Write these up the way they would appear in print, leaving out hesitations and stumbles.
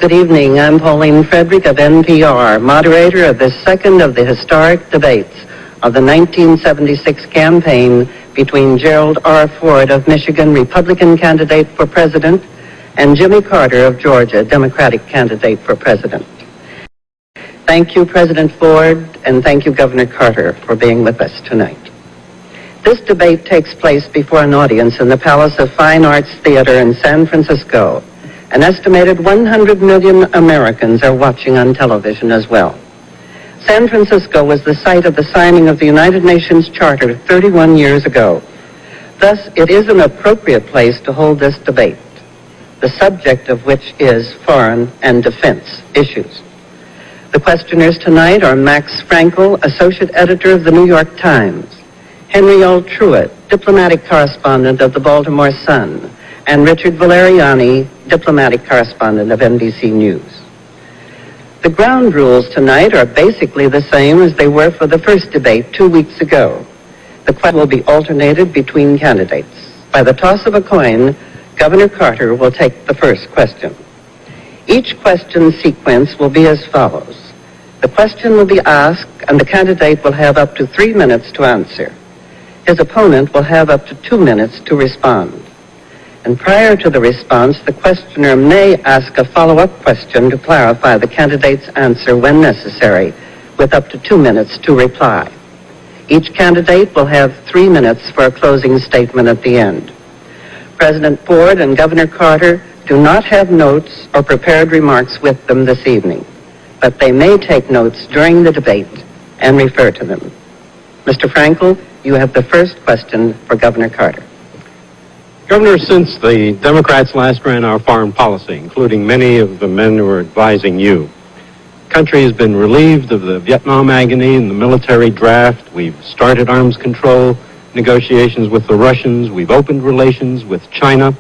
Good evening. I'm Pauline Frederick of NPR, moderator of this second of the historic debates of the 1976 campaign between Gerald R. Ford of Michigan, Republican candidate for president, and Jimmy Carter of Georgia, Democratic candidate for president. Thank you, President Ford, and thank you, Governor Carter, for being with us tonight. This debate takes place before an audience in the Palace of Fine Arts Theater in San Francisco. An estimated 100 million Americans are watching on television as well. San Francisco was the site of the signing of the United Nations Charter 31 years ago. Thus, it is an appropriate place to hold this debate, the subject of which is foreign and defense issues. The questioners tonight are Max Frankel, Associate Editor of the New York Times, Henry L. Truitt, Diplomatic Correspondent of the Baltimore Sun, and Richard Valeriani, Diplomatic Correspondent of NBC News. The ground rules tonight are basically the same as they were for the first debate 2 weeks ago. The question will be alternated between candidates. By the toss of a coin, Governor Carter will take the first question. Each question sequence will be as follows. The question will be asked, and the candidate will have up to 3 minutes to answer. His opponent will have up to 2 minutes to respond. And prior to the response, the questioner may ask a follow-up question to clarify the candidate's answer when necessary, with up to 2 minutes to reply. Each candidate will have 3 minutes for a closing statement at the end. President Ford and Governor Carter do not have notes or prepared remarks with them this evening, but they may take notes during the debate and refer to them. Mr. Frankel, you have the first question for Governor Carter. Governor, since the Democrats last ran our foreign policy, including many of the men who are advising you, the country has been relieved of the Vietnam agony and the military draft. We've started arms control negotiations with the Russians. We've opened relations with China.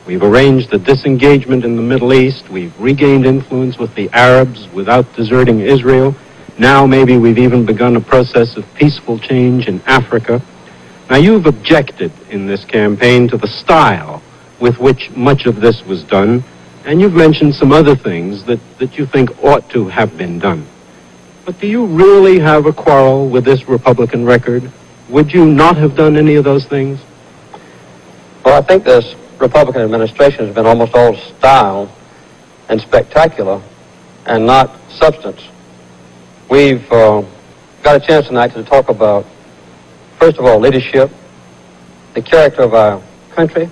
We've arranged a disengagement in the Middle East. We've regained influence with the Arabs without deserting Israel. Now maybe we've even begun a process of peaceful change in Africa. Now, you've objected in this campaign to the style with which much of this was done, and you've mentioned some other things that you think ought to have been done. But do you really have a quarrel with this Republican record? Would you not have done any of those things? Well, I think this Republican administration has been almost all style and spectacular and not substance. We've got a chance tonight to talk about, first of all, leadership, the character of our country,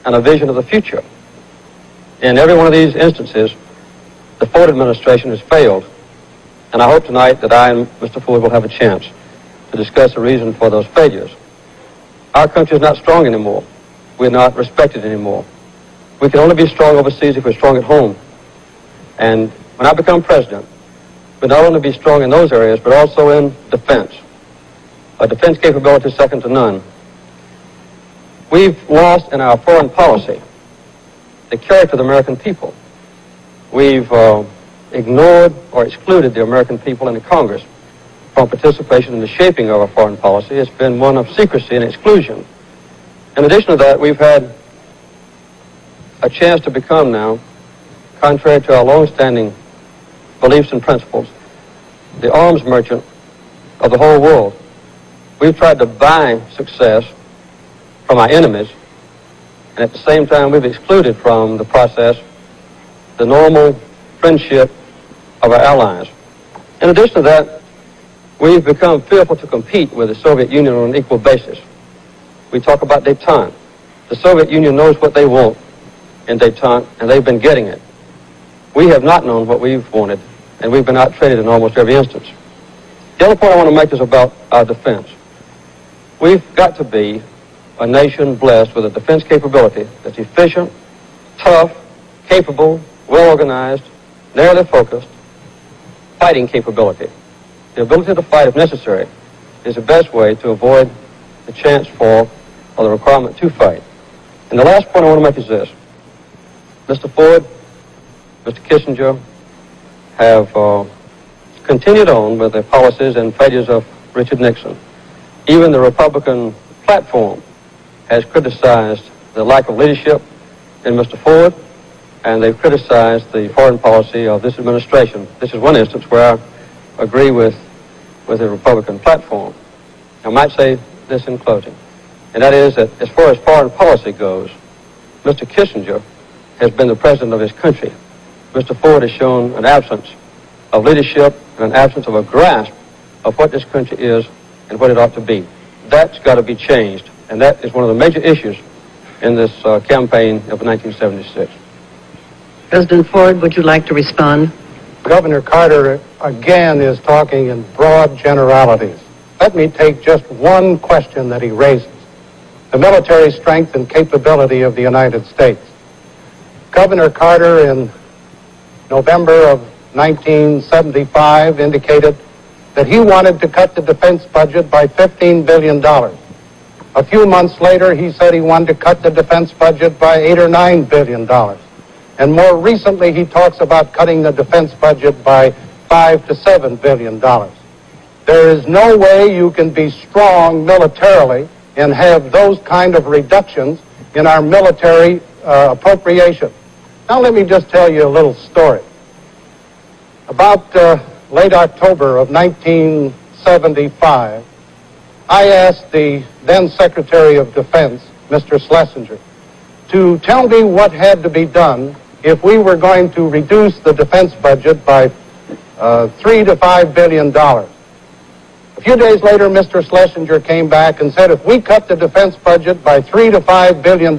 and a vision of the future. In every one of these instances, the Ford administration has failed, and I hope tonight that I and Mr. Ford will have a chance to discuss the reason for those failures. Our country is not strong anymore. We're not respected anymore. We can only be strong overseas if we're strong at home. And when I become president, we'll not only be strong in those areas, but also in defense. A defense capability second to none. We've lost in our foreign policy the character of the American people. We've ignored or excluded the American people in the Congress from participation in the shaping of our foreign policy. It's been one of secrecy and exclusion. In addition to that, we've had a chance to become now, contrary to our long-standing beliefs and principles, the arms merchant of the whole world. We've tried to buy success from our enemies, and at the same time we've excluded from the process the normal friendship of our allies. In addition to that, we've become fearful to compete with the Soviet Union on an equal basis. We talk about détente. The Soviet Union knows what they want in détente, and they've been getting it. We have not known what we've wanted, and we've been out-traded in almost every instance. The other point I want to make is about our defense. We've got to be a nation blessed with a defense capability that's efficient, tough, capable, well-organized, narrowly focused, fighting capability. The ability to fight, if necessary, is the best way to avoid the chance for or the requirement to fight. And the last point I want to make is this. Mr. Ford, Mr. Kissinger have continued on with the policies and failures of Richard Nixon. Even the Republican platform has criticized the lack of leadership in Mr. Ford and they've criticized the foreign policy of this administration. This is one instance where I agree with the Republican platform. I might say this in closing, and that is that as far as foreign policy goes, Mr. Kissinger has been the president of his country. Mr. Ford has shown an absence of leadership and an absence of a grasp of what this country is and what it ought to be. That's got to be changed, and that is one of the major issues in this campaign of 1976. President Ford, would you like to respond? Governor Carter again is talking in broad generalities. Let me take just one question that he raises: the military strength and capability of the United States. Governor Carter in November of 1975 indicated that he wanted to cut the defense budget by $15 billion. A few months later, he said he wanted to cut the defense budget by $8 or $9 billion. And more recently, he talks about cutting the defense budget by $5 to $7 billion. There is no way you can be strong militarily and have those kind of reductions in our military appropriation. Now let me just tell you a little story. About late October of 1975, I asked the then Secretary of Defense, Mr. Schlesinger, to tell me what had to be done if we were going to reduce the defense budget by $3 to $5 billion. A few days later, Mr. Schlesinger came back and said, if we cut the defense budget by $3 to $5 billion,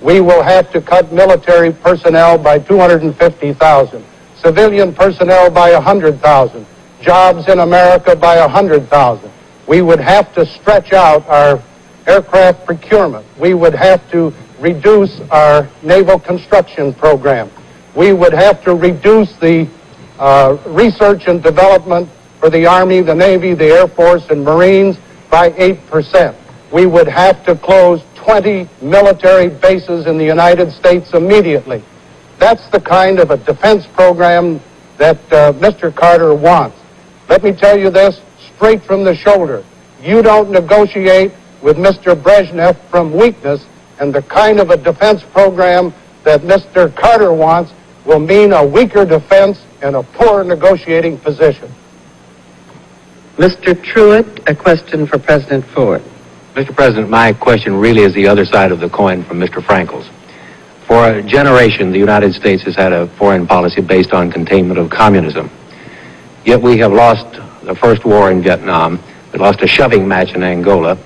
we will have to cut military personnel by 250,000, civilian personnel by 100,000, jobs in America by 100,000. We would have to stretch out our aircraft procurement. We would have to reduce our naval construction program. We would have to reduce the research and development for the Army, the Navy, the Air Force, and Marines by 8%. We would have to close 20 military bases in the United States immediately. That's the kind of a defense program that Mr. Carter wants. Let me tell you this straight from the shoulder. You don't negotiate with Mr. Brezhnev from weakness, and the kind of a defense program that Mr. Carter wants will mean a weaker defense and a poor negotiating position. Mr. Truitt, a question for President Ford. Mr. President, my question really is the other side of the coin from Mr. Frankel's. For a generation, the United States has had a foreign policy based on containment of communism. Yet we have lost the first war in Vietnam. We lost a shoving match in Angola.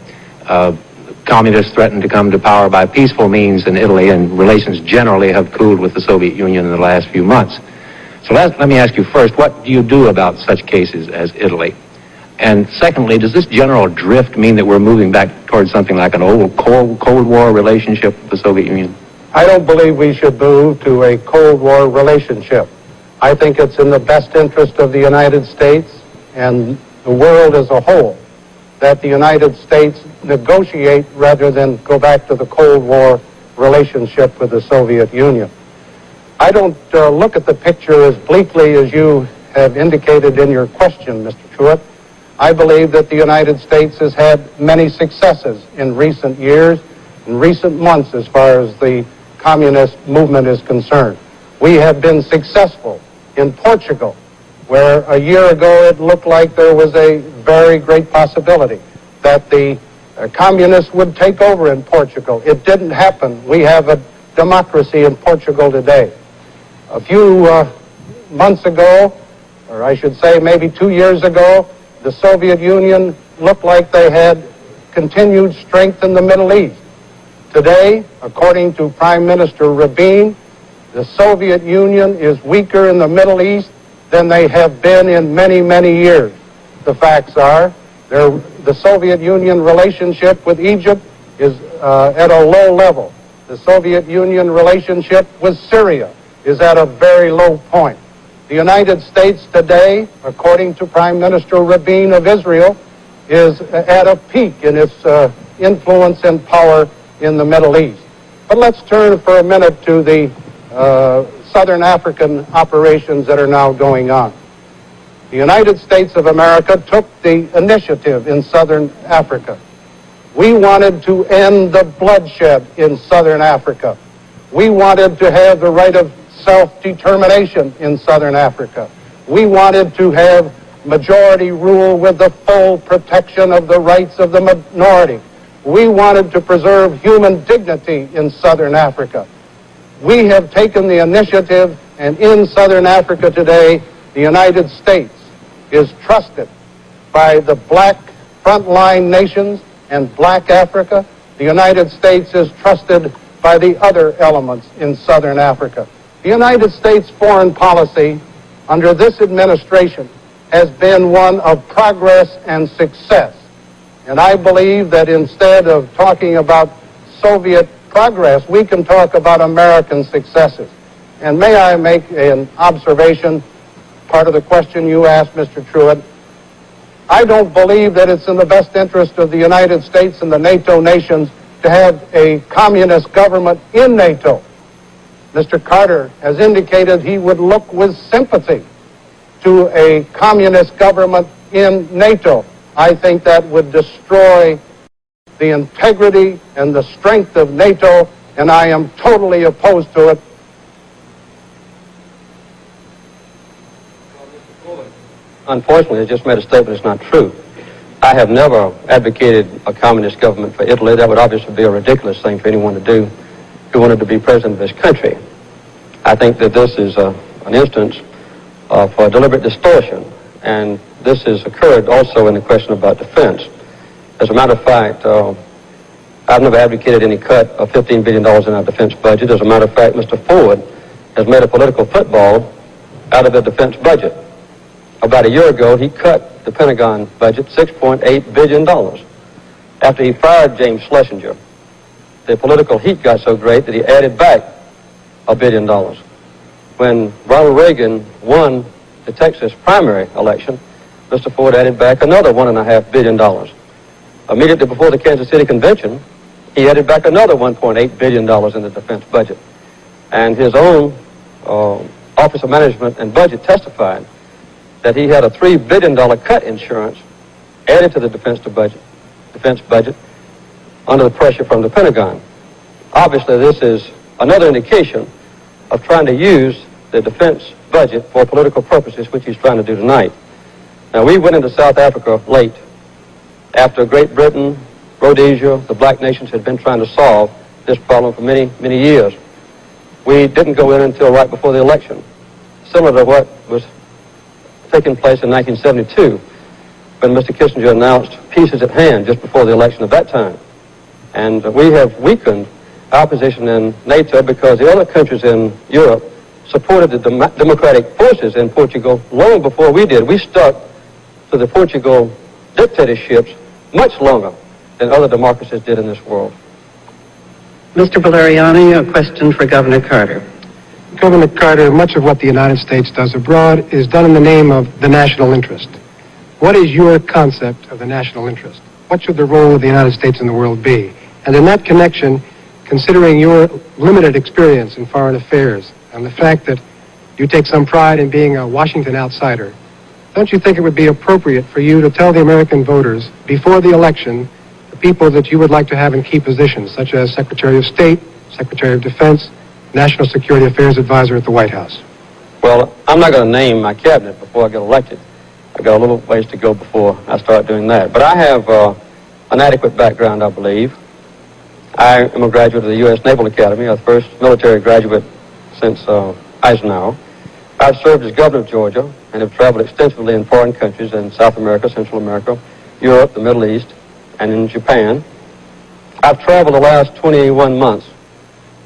Communists threatened to come to power by peaceful means in Italy, and relations generally have cooled with the Soviet Union in the last few months. So let me ask you first, what do you do about such cases as Italy? And secondly, does this general drift mean that we're moving back towards something like an old Cold War relationship with the Soviet Union? I don't believe we should move to a Cold War relationship. I think it's in the best interest of the United States and the world as a whole that the United States negotiate rather than go back to the Cold War relationship with the Soviet Union. I don't look at the picture as bleakly as you have indicated in your question, Mr. Truitt. I believe that the United States has had many successes in recent years, in recent months, as far as the communist movement is concerned. We have been successful in Portugal, where a year ago it looked like there was a very great possibility that the communists would take over in Portugal. It didn't happen. We have a democracy in Portugal today. A few months ago, or I should say maybe 2 years ago, the Soviet Union looked like they had continued strength in the Middle East. Today, according to Prime Minister Rabin, the Soviet Union is weaker in the Middle East than they have been in many, many years. The facts are, the Soviet Union relationship with Egypt is at a low level. The Soviet Union relationship with Syria is at a very low point. The United States today, according to Prime Minister Rabin of Israel, is at a peak in its influence and power in the Middle East. But let's turn for a minute to the Southern African operations that are now going on. The United States of America took the initiative in Southern Africa. We wanted to end the bloodshed in Southern Africa. We wanted to have the right of self-determination in Southern Africa. We wanted to have majority rule with the full protection of the rights of the minority. We wanted to preserve human dignity in Southern Africa. We have taken the initiative, and in Southern Africa today, the United States is trusted by the black frontline nations and black Africa. The United States is trusted by the other elements in Southern Africa. The United States foreign policy under this administration has been one of progress and success. And I believe that instead of talking about Soviet progress, we can talk about American successes. And may I make an observation, part of the question you asked, Mr. Truitt? I don't believe that it's in the best interest of the United States and the NATO nations to have a communist government in NATO. Mr. Carter has indicated he would look with sympathy to a communist government in NATO. I think that would destroy the integrity and the strength of NATO, and I am totally opposed to it. Unfortunately, I just made a statement that's not true. I have never advocated a communist government for Italy. That would obviously be a ridiculous thing for anyone to do who wanted to be president of this country. I think that this is an instance of deliberate distortion, and this has occurred also in the question about defense. As a matter of fact, I've never advocated any cut of $15 billion in our defense budget. As a matter of fact, Mr. Ford has made a political football out of the defense budget. About a year ago, he cut the Pentagon budget $6.8 billion. After he fired James Schlesinger, the political heat got so great that he added back $1 billion. When Ronald Reagan won the Texas primary election, Mr. Ford added back another $1.5 billion. Immediately before the Kansas City Convention, he added back another $1.8 billion in the defense budget. And his own Office of Management and Budget testified that he had a $3 billion cut insurance added to the defense budget under the pressure from the Pentagon. Obviously, this is another indication of trying to use the defense budget for political purposes, which he's trying to do tonight. Now, we went into South Africa late, after Great Britain, Rhodesia, the black nations had been trying to solve this problem for many, many years. We didn't go in until right before the election, similar to what was taking place in 1972, when Mr. Kissinger announced peace is at hand just before the election of that time. And we have weakened our position in NATO because the other countries in Europe supported the democratic forces in Portugal long before we did. We stuck to the Portugal dictatorships much longer than other democracies did in this world. Mr. Valeriani, a question for Governor Carter. Governor Carter, much of what the United States does abroad is done in the name of the national interest. What is your concept of the national interest? What should the role of the United States in the world be? And in that connection, considering your limited experience in foreign affairs and the fact that you take some pride in being a Washington outsider, don't you think it would be appropriate for you to tell the American voters before the election the people that you would like to have in key positions, such as Secretary of State, Secretary of Defense, National Security Affairs Advisor at the White House? Well, I'm not going to name my cabinet before I get elected. I've got a little ways to go before I start doing that. But I have an adequate background, I believe. I am a graduate of the U.S. Naval Academy, the first military graduate since Eisenhower. I've served as governor of Georgia and have traveled extensively in foreign countries in South America, Central America, Europe, the Middle East, and in Japan. I've traveled the last 21 months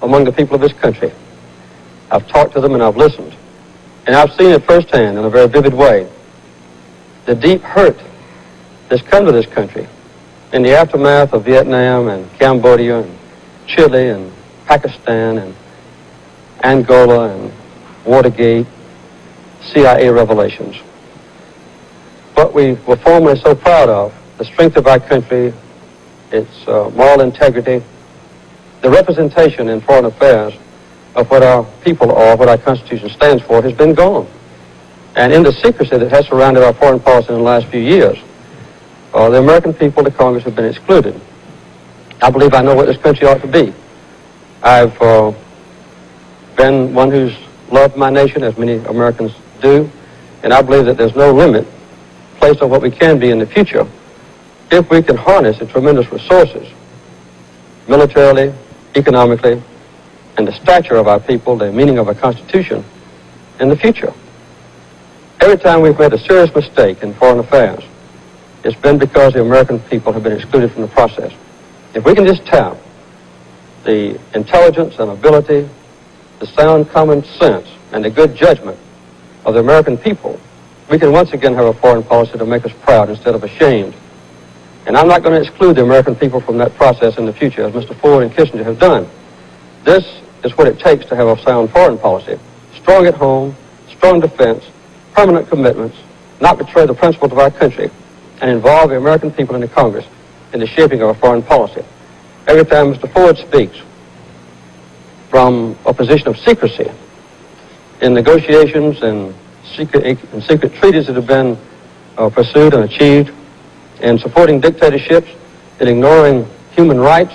among the people of this country. I've talked to them and I've listened. And I've seen it firsthand in a very vivid way. The deep hurt that's come to this country in the aftermath of Vietnam and Cambodia and Chile and Pakistan and Angola and Watergate, CIA revelations. What we were formerly so proud of, the strength of our country, its moral integrity, the representation in foreign affairs of what our people are, what our Constitution stands for, has been gone. And in the secrecy that has surrounded our foreign policy in the last few years, the American people, the Congress, have been excluded. I believe I know what this country ought to be. I've been one who's loved my nation, as many Americans do, and I believe that there's no limit placed on what we can be in the future if we can harness the tremendous resources, militarily, economically, and the stature of our people, the meaning of our Constitution, in the future. Every time we've made a serious mistake in foreign affairs, it's been because the American people have been excluded from the process. If we can just tap the intelligence and ability, the sound common sense, and the good judgment of the American people, we can once again have a foreign policy to make us proud instead of ashamed. And I'm not going to exclude the American people from that process in the future, as Mr. Ford and Kissinger have done. This is what it takes to have a sound foreign policy. Strong at home, strong defense, permanent commitments, not betray the principles of our country, and involve the American people in the Congress in the shaping of our foreign policy. Every time Mr. Ford speaks from a position of secrecy in negotiations and secret treaties that have been pursued and achieved, in supporting dictatorships, in ignoring human rights,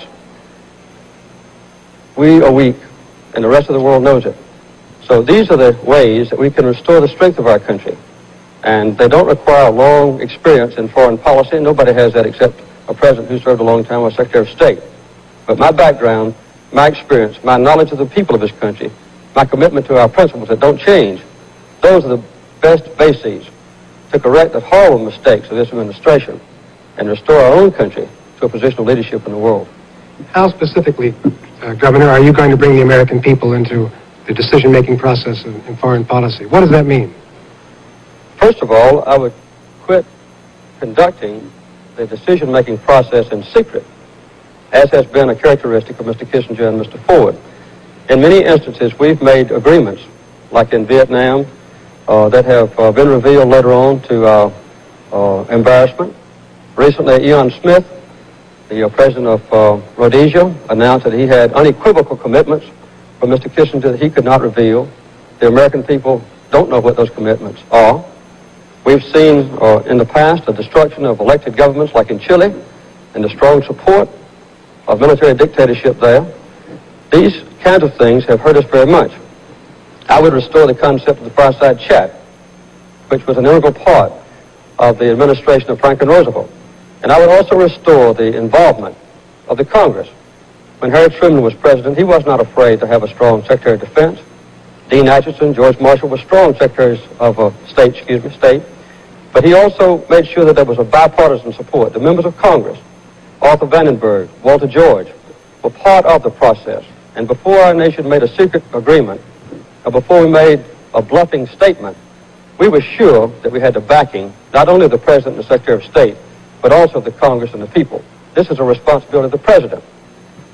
we are weak, and the rest of the world knows it. So these are the ways that we can restore the strength of our country. And they don't require long experience in foreign policy. Nobody has that except a president who served a long time as Secretary of State. But my background, my experience, my knowledge of the people of this country, my commitment to our principles that don't change, those are the best bases to correct the horrible mistakes of this administration and restore our own country to a position of leadership in the world. How specifically, Governor, are you going to bring the American people into the decision-making process in foreign policy? What does that mean? First of all, I would quit conducting the decision-making process in secret, as has been a characteristic of Mr. Kissinger and Mr. Ford. In many instances, we've made agreements, like in Vietnam, that have been revealed later on to our embarrassment. Recently, Ian Smith, the president of Rhodesia, announced that he had unequivocal commitments from Mr. Kissinger that he could not reveal. The American people don't know what those commitments are. We've seen in the past the destruction of elected governments like in Chile and the strong support of military dictatorship there. These kinds of things have hurt us very much. I would restore the concept of the fireside chat, which was an integral part of the administration of Franklin Roosevelt. And I would also restore the involvement of the Congress. When Harry Truman was president, he was not afraid to have a strong Secretary of Defense. Dean Acheson, George Marshall were strong secretaries of state. But he also made sure that there was a bipartisan support. The members of Congress, Arthur Vandenberg, Walter George, were part of the process. And before our nation made a secret agreement, or before we made a bluffing statement, we were sure that we had the backing, not only of the President and the Secretary of State, but also of the Congress and the people. This is a responsibility of the President.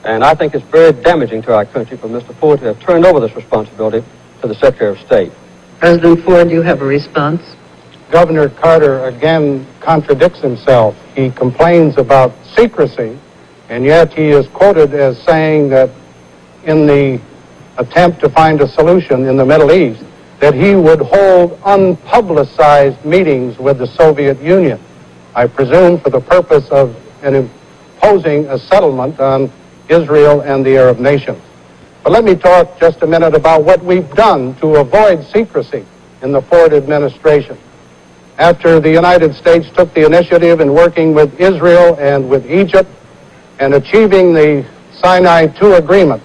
And I think it's very damaging to our country for Mr. Ford to have turned over this responsibility to the Secretary of State. President Ford, you have a response? Governor Carter again contradicts himself. He complains about secrecy, and yet he is quoted as saying that in the attempt to find a solution in the Middle East, that he would hold unpublicized meetings with the Soviet Union, I presume for the purpose of imposing a settlement on Israel and the Arab nations. But let me talk just a minute about what we've done to avoid secrecy in the Ford administration. After the United States took the initiative in working with Israel and with Egypt and achieving the Sinai II agreement,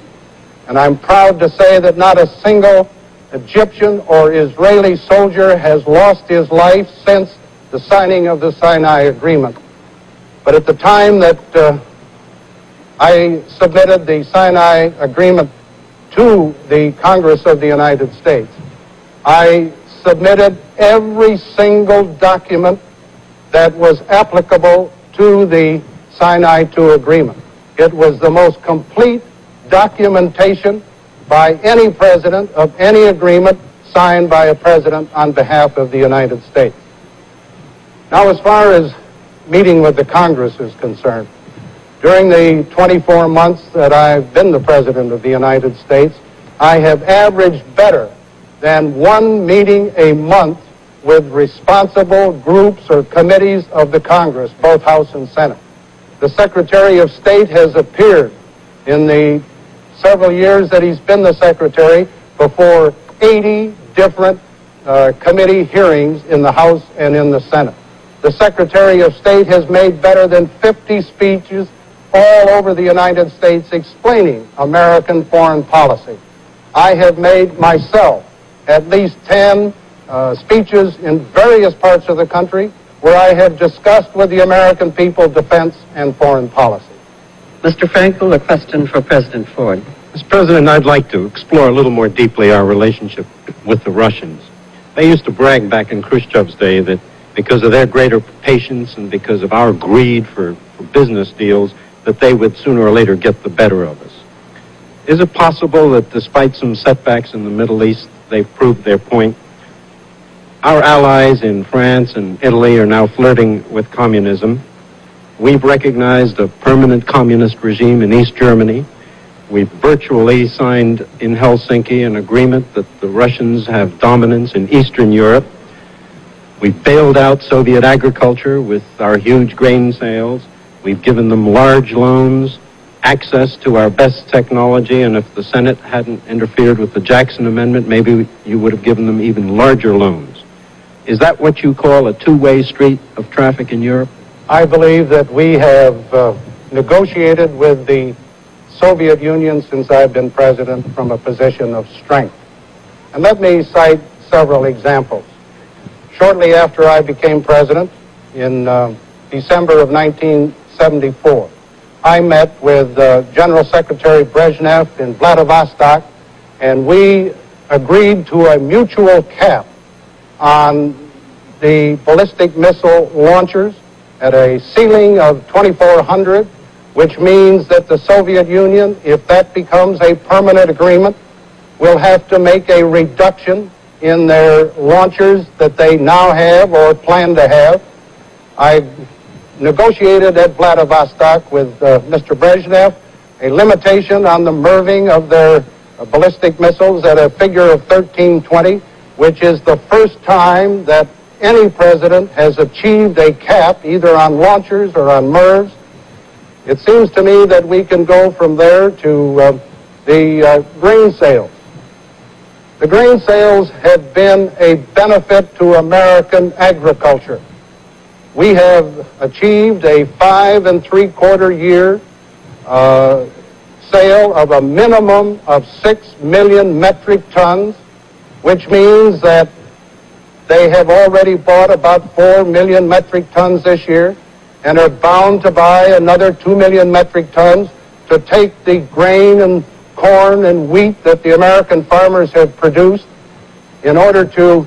and I'm proud to say that not a single Egyptian or Israeli soldier has lost his life since the signing of the Sinai agreement. But at the time that I submitted the Sinai agreement to the Congress of the United States, I submitted every single document that was applicable to the Sinai II agreement. It was the most complete documentation by any president of any agreement signed by a president on behalf of the United States. Now, as far as meeting with the Congress is concerned, during the 24 months that I've been the President of the United States, I have averaged better than one meeting a month with responsible groups or committees of the Congress, both House and Senate. The Secretary of State has appeared in the several years that he's been the Secretary before 80 different committee hearings in the House and in the Senate. The Secretary of State has made better than 50 speeches all over the United States explaining American foreign policy. I have made myself at least 10 speeches in various parts of the country where I have discussed with the American people defense and foreign policy. Mr. Frankel, a question for President Ford. Mr. President, I'd like to explore a little more deeply our relationship with the Russians. They used to brag back in Khrushchev's day that because of their greater patience and because of our greed for business deals, that they would sooner or later get the better of us. Is it possible that despite some setbacks in the Middle East, they've proved their point? Our allies in France and Italy are now flirting with communism. We've recognized a permanent communist regime in East Germany. We've virtually signed in Helsinki an agreement that the Russians have dominance in Eastern Europe. We've bailed out Soviet agriculture with our huge grain sales. We've given them large loans, access to our best technology, and if the Senate hadn't interfered with the Jackson Amendment, maybe you would have given them even larger loans. Is that what you call a two-way street of traffic in Europe? I believe that we have negotiated with the Soviet Union since I've been president from a position of strength. And let me cite several examples. Shortly after I became president, in December of 1974, I met with General Secretary Brezhnev in Vladivostok, and we agreed to a mutual cap on the ballistic missile launchers at a ceiling of 2,400, which means that the Soviet Union, if that becomes a permanent agreement, will have to make a reduction in their launchers that they now have or plan to have. I negotiated at Vladivostok with Mr. Brezhnev a limitation on the MIRVing of their ballistic missiles at a figure of 1320, which is the first time that any president has achieved a cap either on launchers or on MIRVs. It seems to me that we can go from there to the grain sales. The grain sales have been a benefit to American agriculture. We have achieved a 5 3/4 year sale of a minimum of 6 million metric tons, which means that they have already bought about 4 million metric tons this year and are bound to buy another 2 million metric tons to take the grain and corn and wheat that the American farmers have produced in order to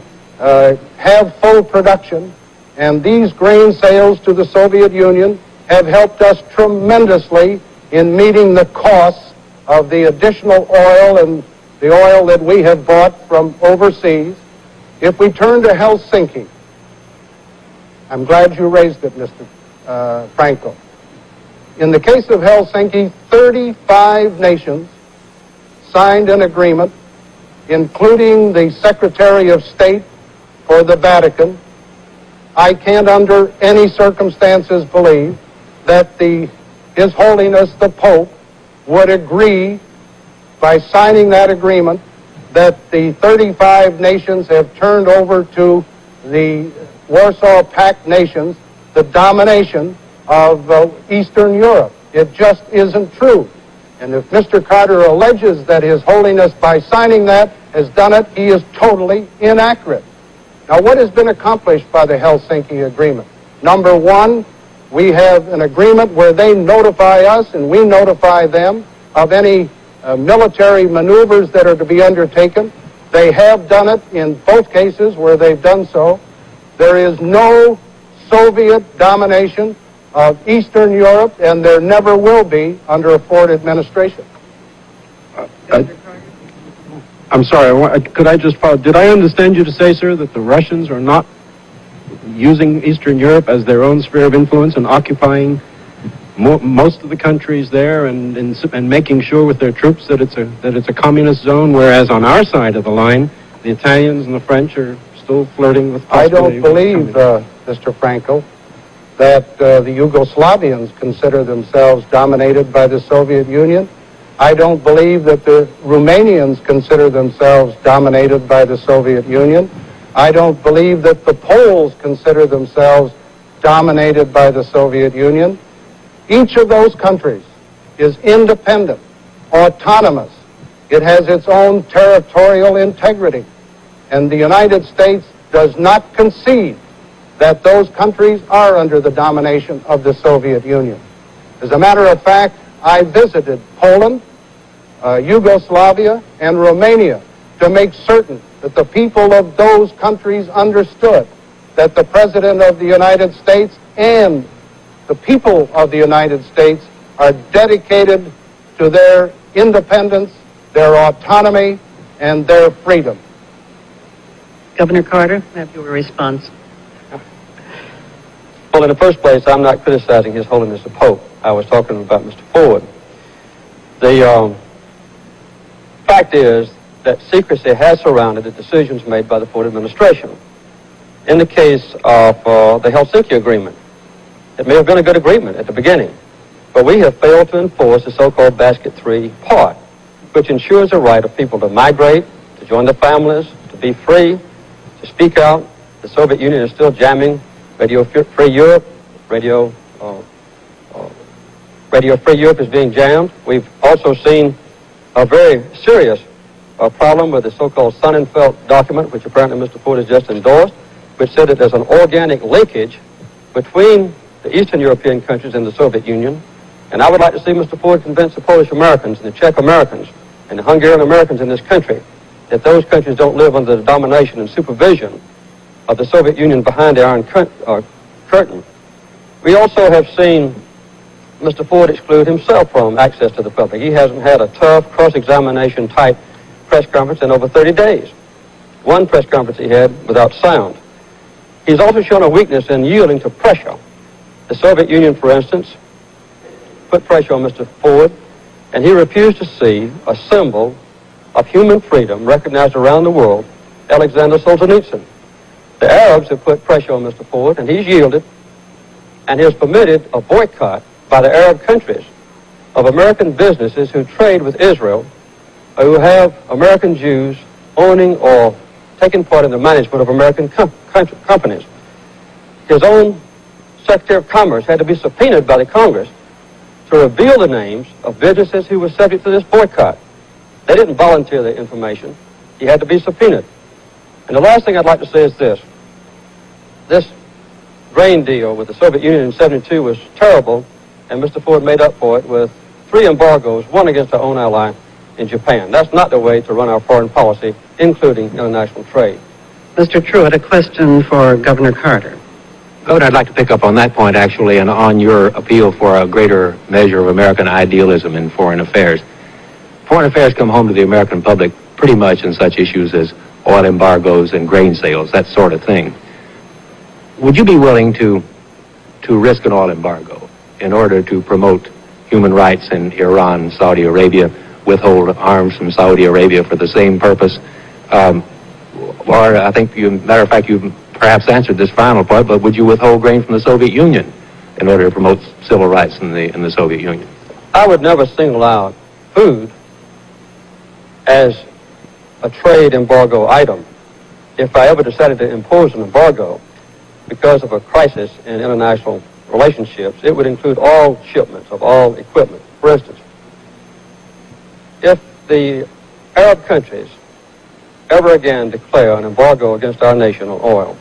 have full production. And these grain sales to the Soviet Union have helped us tremendously in meeting the costs of the additional oil and the oil that we have bought from overseas. If we turn to Helsinki, I'm glad you raised it, Mr. Frankel. In the case of Helsinki, 35 nations signed an agreement, including the Secretary of State for the Vatican. I can't under any circumstances believe that His Holiness the Pope would agree by signing that agreement that the 35 nations have turned over to the Warsaw Pact nations the domination of Eastern Europe. It just isn't true. And if Mr. Carter alleges that His Holiness, by signing that, has done it, he is totally inaccurate. Now, what has been accomplished by the Helsinki Agreement? Number one, we have an agreement where they notify us and we notify them of any military maneuvers that are to be undertaken. They have done it in both cases where they've done so. There is no Soviet domination of Eastern Europe, and there never will be under a Ford administration. I'm sorry, could I just follow? Did I understand you to say, sir, that the Russians are not using Eastern Europe as their own sphere of influence and occupying most of the countries there and making sure with their troops that it's a communist zone, whereas on our side of the line, the Italians and the French are still flirting with possibility? I don't believe, Mr. Frankel, that the Yugoslavians consider themselves dominated by the Soviet Union. I don't believe that the Romanians consider themselves dominated by the Soviet Union. I don't believe that the Poles consider themselves dominated by the Soviet Union. Each of those countries is independent, autonomous. It has its own territorial integrity. And the United States does not concede that those countries are under the domination of the Soviet Union. As a matter of fact, I visited Poland, Yugoslavia, and Romania to make certain that the people of those countries understood that the President of the United States and the people of the United States are dedicated to their independence, their autonomy, and their freedom. Governor Carter, have your response. Well, in the first place, I'm not criticizing His Holiness the Pope. I was talking about Mr. Ford. The fact is that secrecy has surrounded the decisions made by the Ford administration. In the case of the Helsinki Agreement, it may have been a good agreement at the beginning, but we have failed to enforce the so-called Basket 3 part, which ensures the right of people to migrate, to join their families, to be free, to speak out. The Soviet Union is still jamming Radio Free Europe. Radio Free Europe is being jammed. We've also seen a very serious problem with the so-called Sonnenfeld document, which apparently Mr. Ford has just endorsed, which said that there's an organic linkage between the Eastern European countries and the Soviet Union. And I would like to see Mr. Ford convince the Polish Americans and the Czech Americans and the Hungarian Americans in this country that those countries don't live under the domination and supervision of the Soviet Union behind the Iron Curtain. We also have seen Mr. Ford exclude himself from access to the public. He hasn't had a tough cross-examination type press conference in over 30 days. One press conference he had without sound. He's also shown a weakness in yielding to pressure. The Soviet Union, for instance, put pressure on Mr. Ford, and he refused to see a symbol of human freedom recognized around the world, Alexander Solzhenitsyn. The Arabs have put pressure on Mr. Ford, and he's yielded, and he has permitted a boycott by the Arab countries of American businesses who trade with Israel, or who have American Jews owning or taking part in the management of American companies. His own Secretary of Commerce had to be subpoenaed by the Congress to reveal the names of businesses who were subject to this boycott. They didn't volunteer the information. He had to be subpoenaed. And the last thing I'd like to say is this. This grain deal with the Soviet Union in 1972 was terrible, and Mr. Ford made up for it with 3 embargoes, one against our own ally in Japan. That's not the way to run our foreign policy, including international trade. Mr. Truitt, a question for Governor Carter. Governor, I'd like to pick up on that point, actually, and on your appeal for a greater measure of American idealism in foreign affairs. Foreign affairs come home to the American public pretty much in such issues as oil embargoes and grain sales, that sort of thing. Would you be willing to risk an oil embargo in order to promote human rights in Iran, Saudi Arabia, withhold arms from Saudi Arabia for the same purpose? Or I think, matter of fact, you perhaps answered this final part, but would you withhold grain from the Soviet Union in order to promote civil rights in the Soviet Union? I would never single out food as a trade embargo item. If I ever decided to impose an embargo because of a crisis in international relationships, it would include all shipments of all equipment. For instance, if the Arab countries ever again declare an embargo against our nation on oil,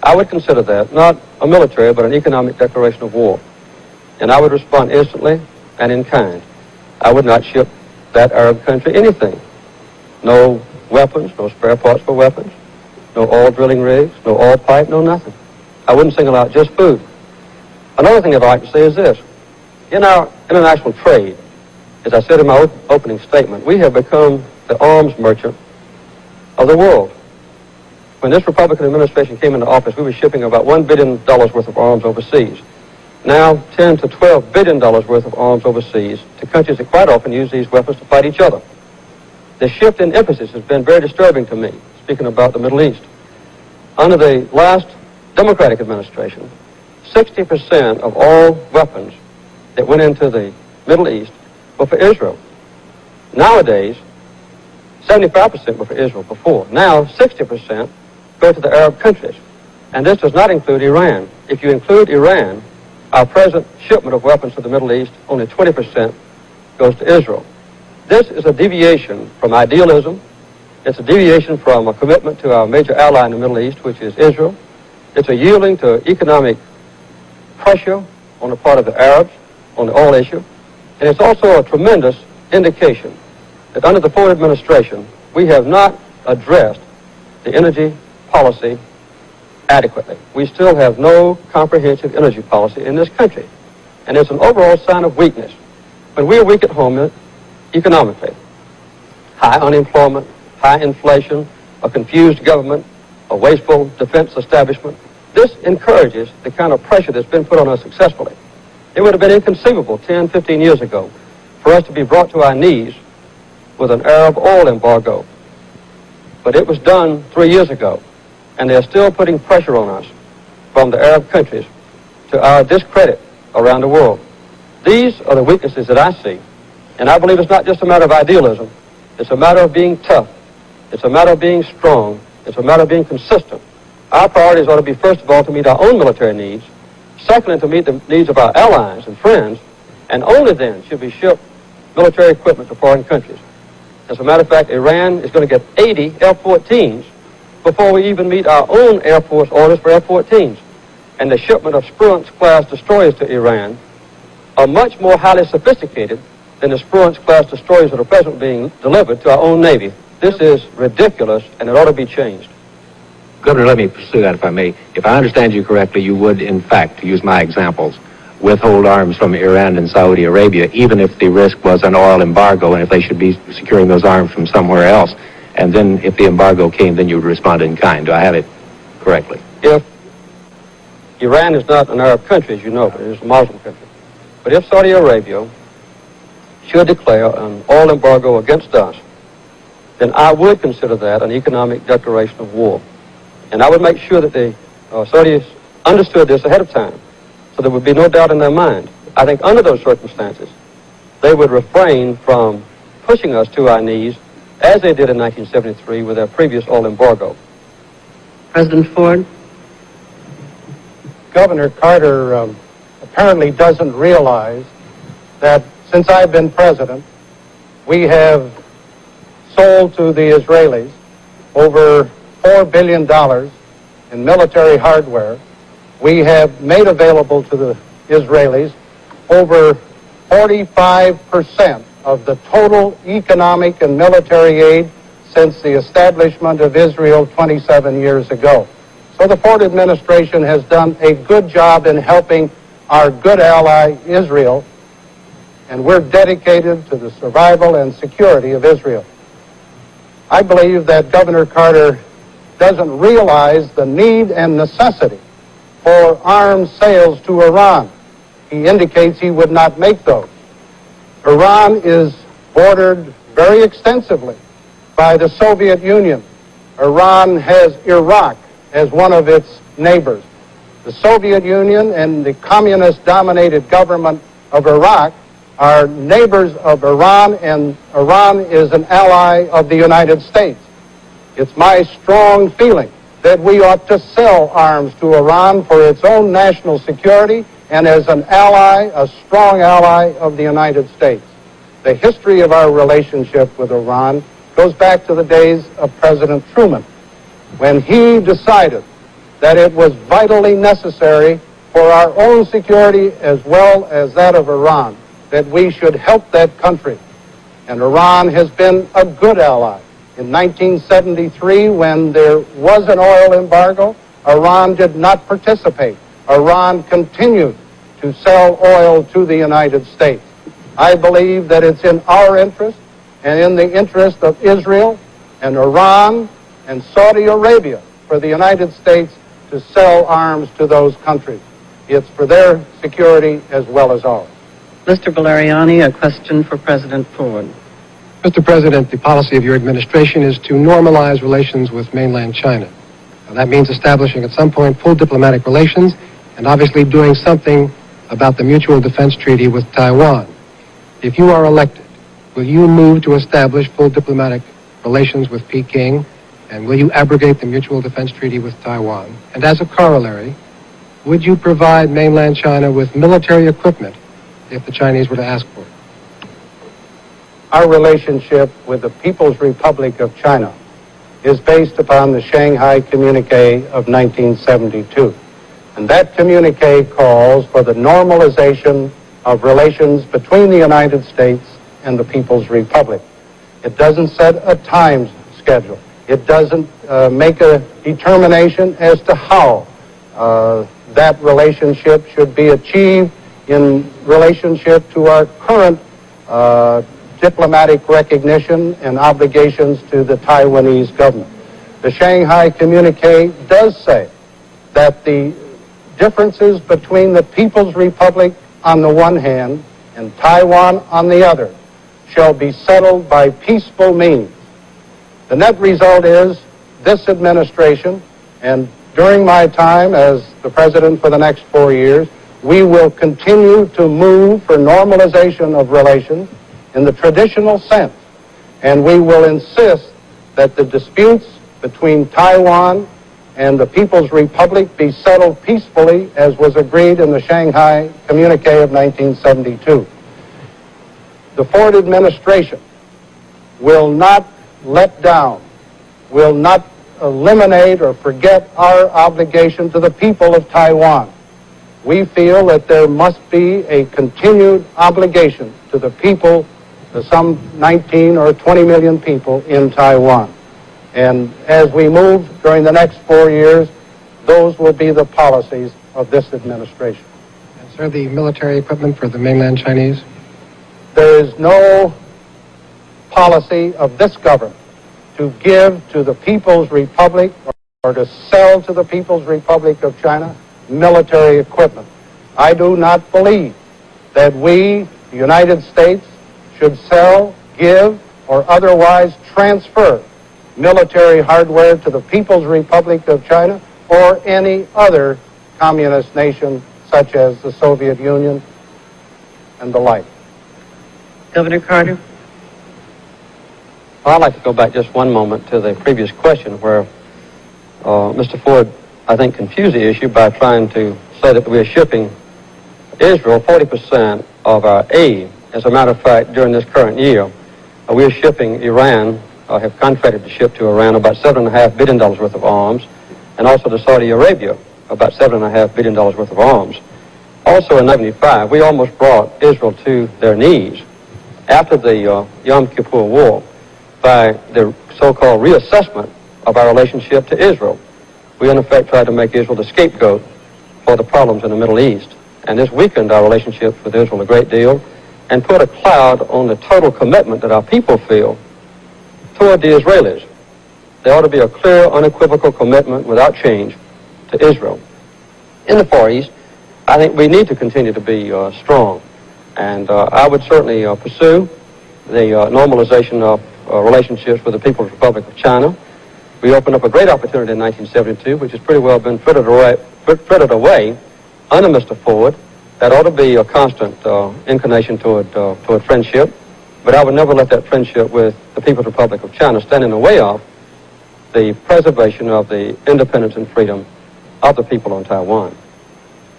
I would consider that not a military but an economic declaration of war. And I would respond instantly and in kind. I would not ship that Arab country anything. No weapons, no spare parts for weapons, no oil drilling rigs, no oil pipe, no nothing. I wouldn't single out just food. Another thing I'd like to say is this. In our international trade, as I said in my opening statement, we have become the arms merchant of the world. When this Republican administration came into office, we were shipping about $1 billion worth of arms overseas. Now, $10 to $12 billion worth of arms overseas to countries that quite often use these weapons to fight each other. The shift in emphasis has been very disturbing to me, speaking about the Middle East. Under the last Democratic administration, 60% of all weapons that went into the Middle East were for Israel. Nowadays, 75% were for Israel before. Now, 60% go to the Arab countries. And this does not include Iran. If you include Iran, our present shipment of weapons to the Middle East, only 20% goes to Israel. This is a deviation from idealism. It's a deviation from a commitment to our major ally in the Middle East, which is Israel. It's a yielding to economic pressure on the part of the Arabs on the oil issue. And it's also a tremendous indication that under the Ford administration, we have not addressed the energy policy adequately. We still have no comprehensive energy policy in this country. And it's an overall sign of weakness. When we are weak at home economically, high unemployment, high inflation, a confused government, a wasteful defense establishment, this encourages the kind of pressure that's been put on us successfully. It would have been inconceivable 10, 15 years ago for us to be brought to our knees with an Arab oil embargo. But it was done 3 years ago, and they're still putting pressure on us from the Arab countries to our discredit around the world. These are the weaknesses that I see, and I believe it's not just a matter of idealism. It's a matter of being tough. It's a matter of being strong. It's a matter of being consistent. Our priorities ought to be, first of all, to meet our own military needs, secondly, to meet the needs of our allies and friends, and only then should we ship military equipment to foreign countries. As a matter of fact, Iran is going to get 80 F-14s before we even meet our own Air Force orders for F-14s. And the shipment of Spruance-class destroyers to Iran are much more highly sophisticated than the Spruance-class destroyers that are presently being delivered to our own Navy. This is ridiculous, and it ought to be changed. Governor, let me pursue that if I may. If I understand you correctly, you would, in fact, to use my examples, withhold arms from Iran and Saudi Arabia, even if the risk was an oil embargo and if they should be securing those arms from somewhere else. And then if the embargo came, then you would respond in kind. Do I have it correctly? If Iran is not an Arab country, as you know, but it is a Muslim country. But if Saudi Arabia should declare an oil embargo against us, then I would consider that an economic declaration of war. And I would make sure that the Saudis understood this ahead of time, so there would be no doubt in their mind. I think under those circumstances, they would refrain from pushing us to our knees, as they did in 1973 with their previous oil embargo. President Ford? Governor Carter apparently doesn't realize that since I've been president, we have sold to the Israelis over $4 billion in military hardware. We have made available to the Israelis over 45% of the total economic and military aid since the establishment of Israel 27 years ago. So the Ford administration has done a good job in helping our good ally, Israel, and we're dedicated to the survival and security of Israel. I believe that Governor Carter doesn't realize the need and necessity for arms sales to Iran. He indicates he would not make those. Iran is bordered very extensively by the Soviet Union. Iran has Iraq as one of its neighbors. The Soviet Union and the communist-dominated government of Iraq are neighbors of Iran, and Iran is an ally of the United States. It's my strong feeling that we ought to sell arms to Iran for its own national security and as an ally, a strong ally of the United States. The history of our relationship with Iran goes back to the days of President Truman, when he decided that it was vitally necessary for our own security as well as that of Iran, that we should help that country. And Iran has been a good ally. In 1973, when there was an oil embargo, Iran did not participate. Iran continued to sell oil to the United States. I believe that it's in our interest and in the interest of Israel and Iran and Saudi Arabia for the United States to sell arms to those countries. It's for their security as well as ours. Mr. Valeriani, a question for President Ford. Mr. President, the policy of your administration is to normalize relations with mainland China. Now, that means establishing at some point full diplomatic relations and obviously doing something about the Mutual Defense Treaty with Taiwan. If you are elected, will you move to establish full diplomatic relations with Peking, and will you abrogate the Mutual Defense Treaty with Taiwan? And as a corollary, would you provide mainland China with military equipment if the Chinese were to ask for it? Our relationship with the People's Republic of China is based upon the Shanghai Communique of 1972. And that communique calls for the normalization of relations between the United States and the People's Republic. It doesn't set a time schedule. It doesn't make a determination as to how that relationship should be achieved in relationship to our current diplomatic recognition and obligations to the Taiwanese government. The Shanghai Communique does say that the differences between the People's Republic on the one hand and Taiwan on the other shall be settled by peaceful means. The net result is this administration, and during my time as the president for the next 4 years, we will continue to move for normalization of relations in the traditional sense, and we will insist that the disputes between Taiwan and the People's Republic be settled peacefully as was agreed in the Shanghai Communique of 1972. The Ford administration will not let down, will not eliminate or forget our obligation to the people of Taiwan. We feel that there must be a continued obligation to the people, to some 19 or 20 million people in Taiwan. And as we move during the next 4 years, those will be the policies of this administration. And sir, the military equipment for the mainland Chinese? There is no policy of this government to give to the People's Republic or to sell to the People's Republic of China military equipment. I do not believe that we, the United States, should sell, give, or otherwise transfer military hardware to the People's Republic of China or any other communist nation such as the Soviet Union and the like. Governor Carter? Well, I'd like to go back just one moment to the previous question where Mr. Ford, I think, confused the issue by trying to say that we are shipping Israel 40% of our aid. As a matter of fact, during this current year, we are shipping Iran, have contracted to ship to Iran about $7.5 billion worth of arms, and also to Saudi Arabia about $7.5 billion worth of arms. Also in 1995, we almost brought Israel to their knees after the Yom Kippur War by the so-called reassessment of our relationship to Israel. We, in effect, tried to make Israel the scapegoat for the problems in the Middle East. And this weakened our relationships with Israel a great deal and put a cloud on the total commitment that our people feel toward the Israelis. There ought to be a clear, unequivocal commitment without change to Israel. In the Far East, I think we need to continue to be strong. And I would certainly pursue the normalization of relationships with the People's Republic of China. We opened up a great opportunity in 1972, which has pretty well been frittered away under Mr. Ford. That ought to be a constant inclination toward friendship. But I would never let that friendship with the People's Republic of China stand in the way of the preservation of the independence and freedom of the people on Taiwan.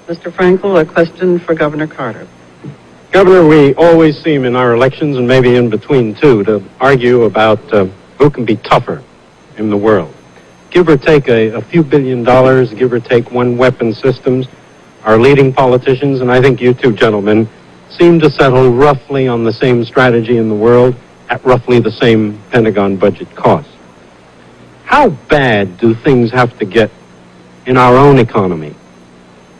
Mr. Frankel, a question for Governor Carter. Governor, we always seem in our elections, and maybe in between too, to argue about who can be tougher in the world. Give or take a few $1 billion, give or take one weapon systems, our leading politicians, and I think you two gentlemen, seem to settle roughly on the same strategy in the world at roughly the same Pentagon budget cost. How bad do things have to get in our own economy?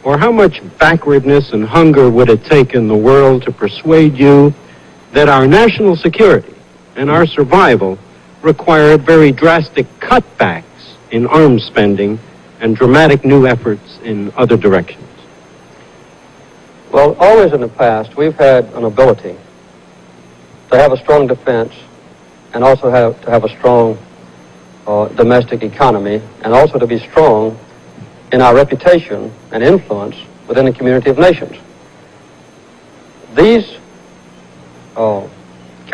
Or how much backwardness and hunger would it take in the world to persuade you that our national security and our survival required very drastic cutbacks in arms spending and dramatic new efforts in other directions? Well, always in the past, we've had an ability to have a strong defense and also to have a strong domestic economy, and also to be strong in our reputation and influence within the community of nations. These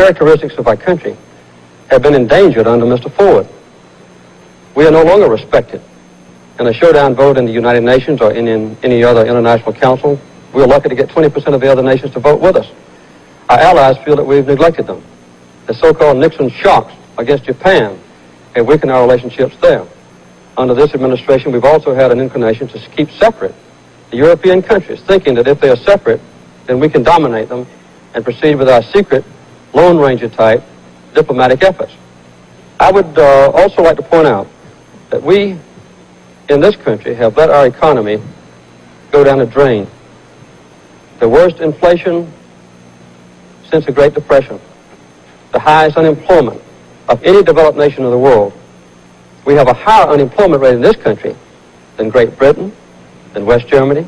characteristics of our country have been endangered under Mr. Ford. We are no longer respected. In a showdown vote in the United Nations or in any other international council, we are lucky to get 20% of the other nations to vote with us. Our allies feel that we've neglected them. The so-called Nixon shocks against Japan have weakened our relationships there. Under this administration, we've also had an inclination to keep separate the European countries, thinking that if they are separate, then we can dominate them and proceed with our secret, Lone Ranger type diplomatic efforts. I would also like to point out that we in this country have let our economy go down the drain. The worst inflation since the Great Depression, the highest unemployment of any developed nation of the world. We have a higher unemployment rate in this country than Great Britain, than West Germany.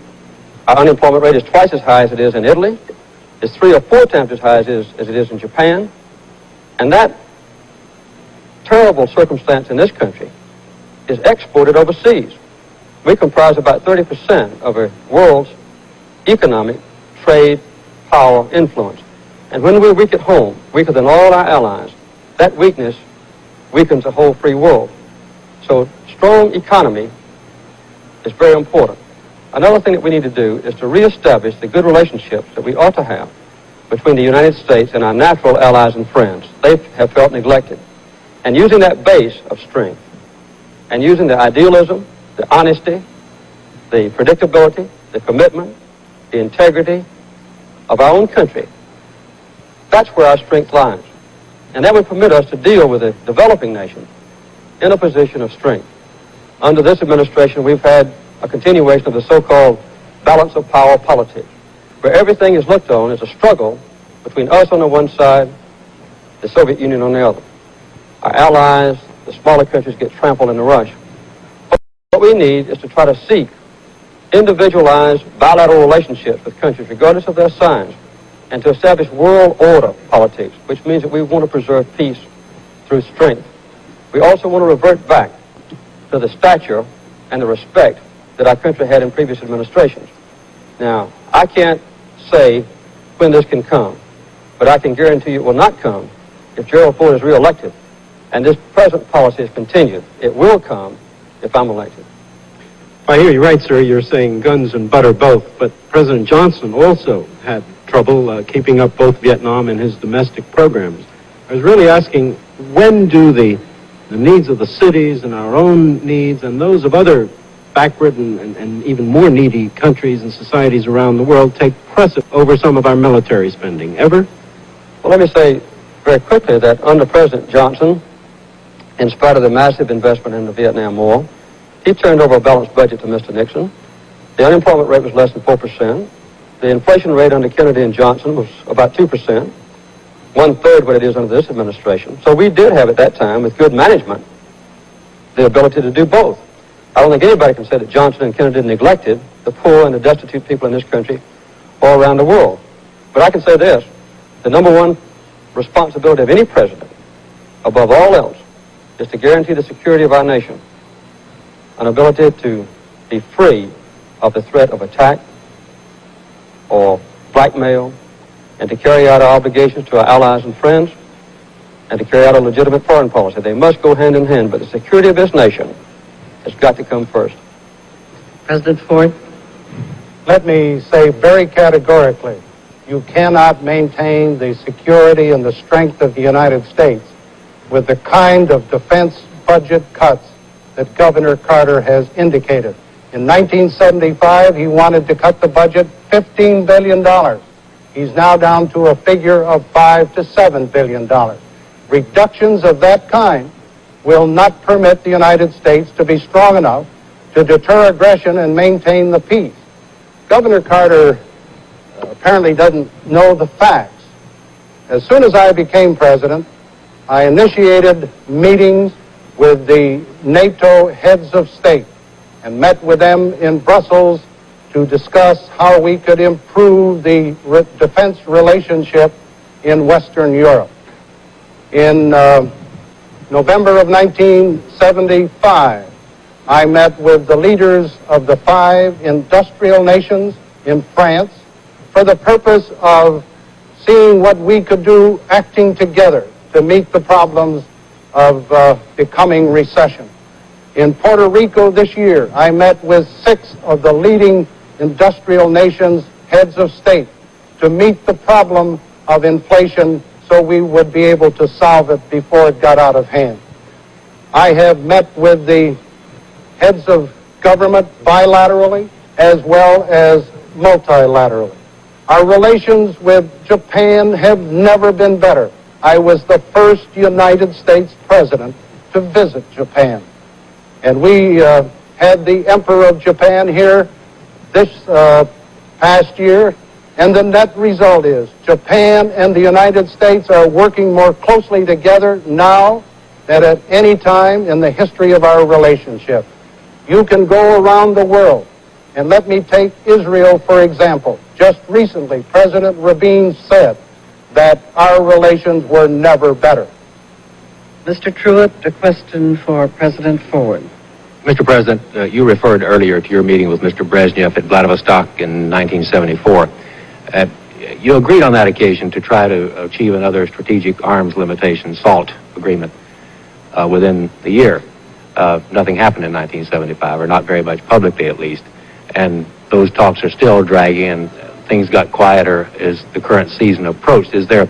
Our unemployment rate is twice as high as it is in Italy. It's 3 or 4 times as high as it is in Japan. And that terrible circumstance in this country is exported overseas. We comprise about 30% of the world's economic, trade, power, influence. And when we're weak at home, weaker than all our allies, that weakness weakens the whole free world. So strong economy is very important. Another thing that we need to do is to reestablish the good relationships that we ought to have between the United States and our natural allies and friends. They have felt neglected. And using that base of strength, and using the idealism, the honesty, the predictability, the commitment, the integrity of our own country, that's where our strength lies. And that would permit us to deal with a developing nation in a position of strength. Under this administration, we've had a continuation of the so-called balance of power politics, where everything is looked on as a struggle between us on the one side, the Soviet Union on the other. Our allies, the smaller countries, get trampled in the rush. What we need is to try to seek individualized bilateral relationships with countries, regardless of their size, and to establish world order politics, which means that we want to preserve peace through strength. We also want to revert back to the stature and the respect that our country had in previous administrations. Now, I can't say when this can come, but I can guarantee you it will not come if Gerald Ford is reelected and this present policy is continued. It will come if I'm elected. If I hear you right, sir, you're saying guns and butter both, but President Johnson also had trouble keeping up both Vietnam and his domestic programs. I was really asking, when do the needs of the cities and our own needs and those of other backward and even more needy countries and societies around the world take precedence over some of our military spending? Ever? Well, let me say very quickly that under President Johnson, in spite of the massive investment in the Vietnam War, he turned over a balanced budget to Mr. Nixon. The unemployment rate was less than 4%. The inflation rate under Kennedy and Johnson was about 2%, 1/3 what it is under this administration. So we did have at that time, with good management, the ability to do both. I don't think anybody can say that Johnson and Kennedy neglected the poor and the destitute people in this country all around the world. But I can say this, the number one responsibility of any president, above all else, is to guarantee the security of our nation, an ability to be free of the threat of attack or blackmail, and to carry out our obligations to our allies and friends, and to carry out a legitimate foreign policy. They must go hand in hand, but the security of this nation has got to come first. President Ford? Let me say very categorically, you cannot maintain the security and the strength of the United States with the kind of defense budget cuts that Governor Carter has indicated. In 1975, he wanted to cut the budget $15 billion. He's now down to a figure of $5 to $7 billion. Reductions of that kind will not permit the United States to be strong enough to deter aggression and maintain the peace. Governor Carter apparently doesn't know the facts. As soon as I became president, I initiated meetings with the NATO heads of state and met with them in Brussels to discuss how we could improve the defense relationship in Western Europe. In November of 1975, I met with the leaders of the 5 industrial nations in France for the purpose of seeing what we could do acting together to meet the problems of the coming recession. In Puerto Rico this year, I met with 6 of the leading industrial nations' heads of state to meet the problem of inflation so we would be able to solve it before it got out of hand. I have met with the heads of government bilaterally as well as multilaterally. Our relations with Japan have never been better. I was the first United States president to visit Japan. And we had the Emperor of Japan here this past year, and the net result is Japan and the United States are working more closely together now than at any time in the history of our relationship. You can go around the world, and let me take Israel for example. Just recently, President Rabin said that our relations were never better. Mr. Truitt, a question for President Ford. Mr. President, you referred earlier to your meeting with Mr. Brezhnev at Vladivostok in 1974. You agreed on that occasion to try to achieve another strategic arms limitation, SALT agreement, within the year. Nothing happened in 1975, or not very much publicly at least, and those talks are still dragging in. Things got quieter as the current season approached. Is there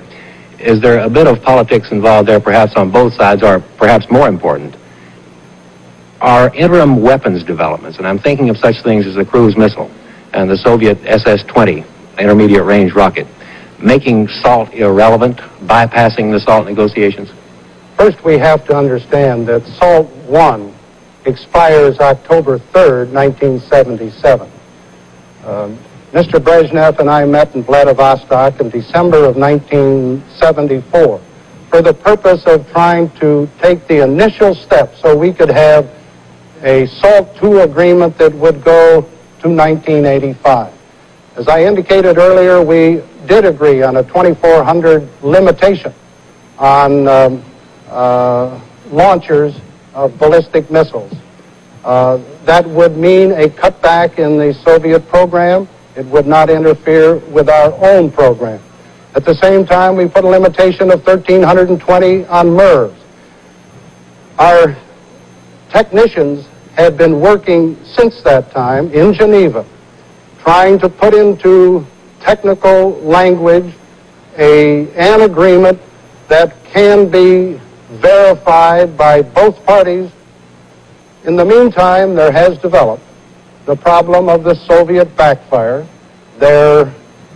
a bit of politics involved there, perhaps on both sides, or perhaps more important, are interim weapons developments, and I'm thinking of such things as the cruise missile and the Soviet SS-20 intermediate range rocket, making SALT irrelevant, bypassing the SALT negotiations? First, we have to understand that SALT I expires October 3rd, 1977. Mr. Brezhnev and I met in Vladivostok in December of 1974 for the purpose of trying to take the initial steps so we could have a SALT II agreement that would go to 1985. As I indicated earlier, we did agree on a 2,400 limitation on launchers of ballistic missiles. That would mean a cutback in the Soviet program. It would not interfere with our own program. At the same time, we put a limitation of 1,320 on MIRVs. Our technicians had been working since that time in Geneva, trying to put into technical language an agreement that can be verified by both parties. In the meantime, there has developed the problem of the Soviet backfire, their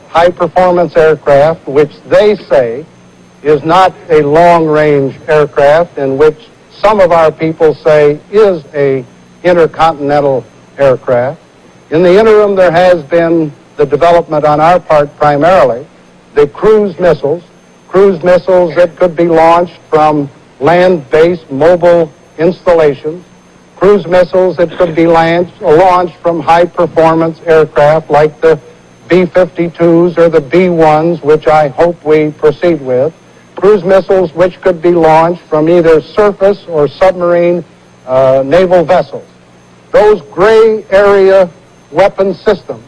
high-performance aircraft, which they say is not a long-range aircraft, and which some of our people say is a intercontinental aircraft. In the interim, there has been the development on our part primarily, the cruise missiles that could be launched from land-based mobile installations, cruise missiles that could be launched from high-performance aircraft like the B-52s or the B-1s, which I hope we proceed with, cruise missiles which could be launched from either surface or submarine naval vessels. Those gray area weapon systems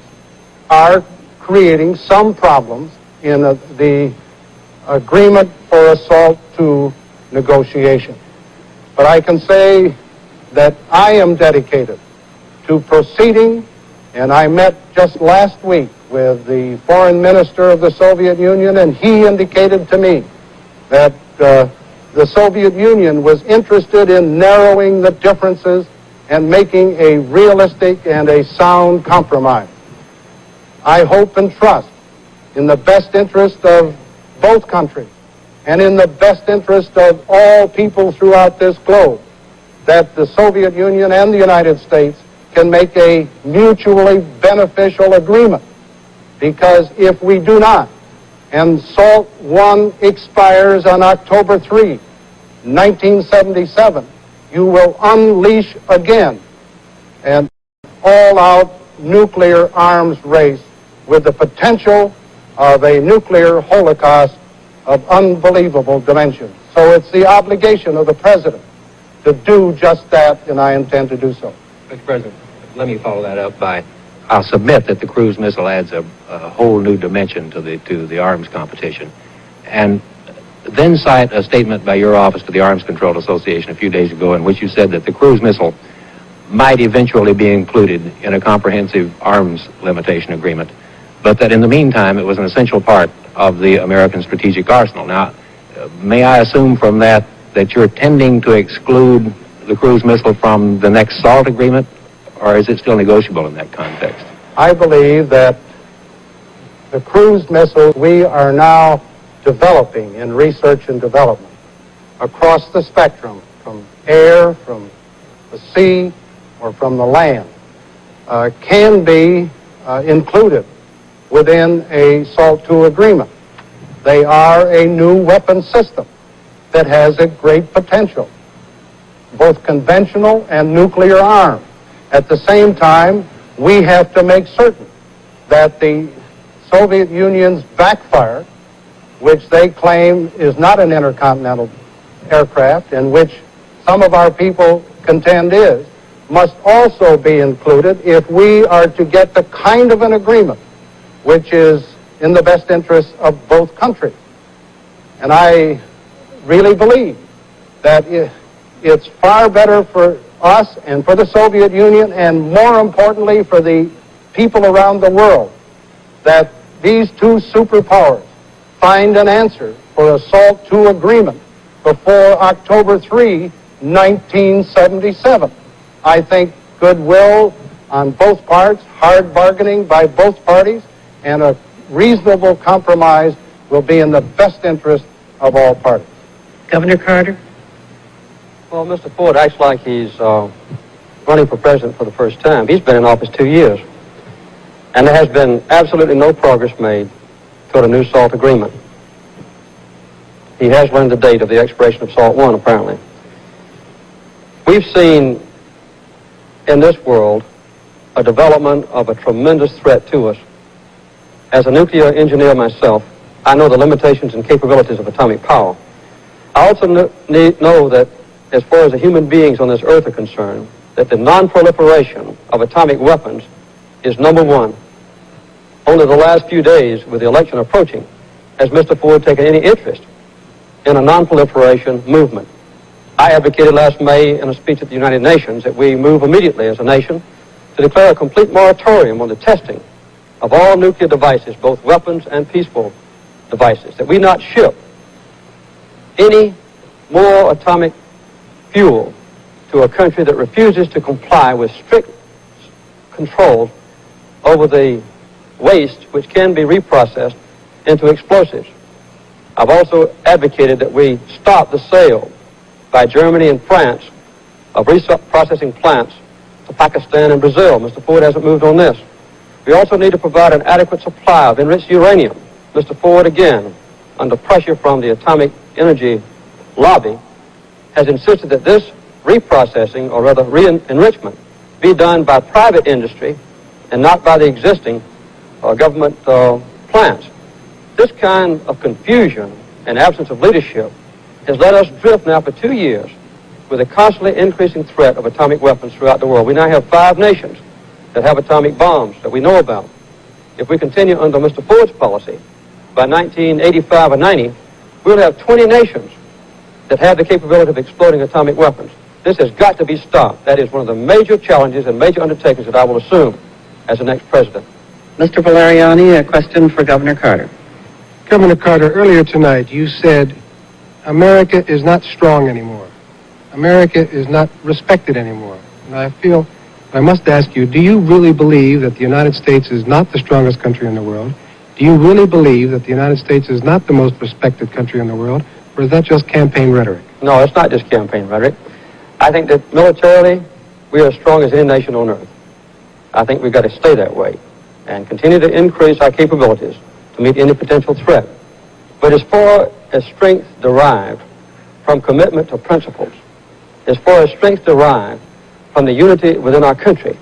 are creating some problems in the agreement for SALT II negotiation. But I can say that I am dedicated to proceeding, and I met just last week with the foreign minister of the Soviet Union, and he indicated to me that the Soviet Union was interested in narrowing the differences and making a realistic and a sound compromise. I hope and trust in the best interest of both countries and in the best interest of all people throughout this globe that the Soviet Union and the United States can make a mutually beneficial agreement. Because if we do not, and SALT I expires on October 3, 1977, you will unleash again an all-out nuclear arms race with the potential of a nuclear holocaust of unbelievable dimensions. So it's the obligation of the President to do just that, and I intend to do so. Mr. President, let me follow that up by I'll submit that the cruise missile adds a whole new dimension to the arms competition. And then cite a statement by your office to the Arms Control Association a few days ago in which you said that the cruise missile might eventually be included in a comprehensive arms limitation agreement, but that in the meantime it was an essential part of the American strategic arsenal. Now, may I assume from that you're tending to exclude the cruise missile from the next SALT agreement, or is it still negotiable in that context? I believe that the cruise missile we are now developing in research and development across the spectrum, from air, from the sea, or from the land, can be included within a SALT II agreement. They are a new weapon system that has a great potential, both conventional and nuclear armed. At the same time, we have to make certain that the Soviet Union's backfire, which they claim is not an intercontinental aircraft, and which some of our people contend is, must also be included if we are to get the kind of an agreement which is in the best interest of both countries. And I really believe that it's far better for us and for the Soviet Union, and more importantly for the people around the world, that these two superpowers find an answer for a SALT II agreement before October 3, 1977. I think goodwill on both parts, hard bargaining by both parties, and a reasonable compromise will be in the best interest of all parties. Governor Carter? Well, Mr. Ford acts like he's running for president for the first time. He's been in office 2 years, and there has been absolutely no progress made toward a new SALT agreement. He has learned the date of the expiration of SALT I, apparently. We've seen in this world a development of a tremendous threat to us. As a nuclear engineer myself, I know the limitations and capabilities of atomic power. I also know that as far as the human beings on this earth are concerned, that the non-proliferation of atomic weapons is number one. Only the last few days, with the election approaching, has Mr. Ford taken any interest in a non-proliferation movement. I advocated last May in a speech at the United Nations that we move immediately as a nation to declare a complete moratorium on the testing of all nuclear devices, both weapons and peaceful devices, that we not ship any more atomic fuel to a country that refuses to comply with strict controls over the waste which can be reprocessed into explosives. I've also advocated that we stop the sale by Germany and France of reprocessing plants to Pakistan and Brazil. Mr. Ford hasn't moved on this. We also need to provide an adequate supply of enriched uranium. Mr. Ford, again, under pressure from the atomic energy lobby, has insisted that this reprocessing, or rather re-enrichment, be done by private industry and not by the existing government plants. This kind of confusion and absence of leadership has let us drift now for 2 years with a constantly increasing threat of atomic weapons throughout the world. We now have 5 nations that have atomic bombs that we know about. If we continue under Mr. Ford's policy, by 1985 or 90, we'll have 20 nations that have the capability of exploding atomic weapons. This has got to be stopped. That is one of the major challenges and major undertakings that I will assume as the next president. Mr. Valeriani, a question for Governor Carter. Governor Carter, earlier tonight you said America is not strong anymore. America is not respected anymore. And I must ask you, do you really believe that the United States is not the strongest country in the world? Do you really believe that the United States is not the most respected country in the world? Or is that just campaign rhetoric? No, it's not just campaign rhetoric. I think that militarily, we are as strong as any nation on earth. I think we've got to stay that way and continue to increase our capabilities to meet any potential threat. But as far as strength derived from commitment to principles, as far as strength derived from the unity within our country,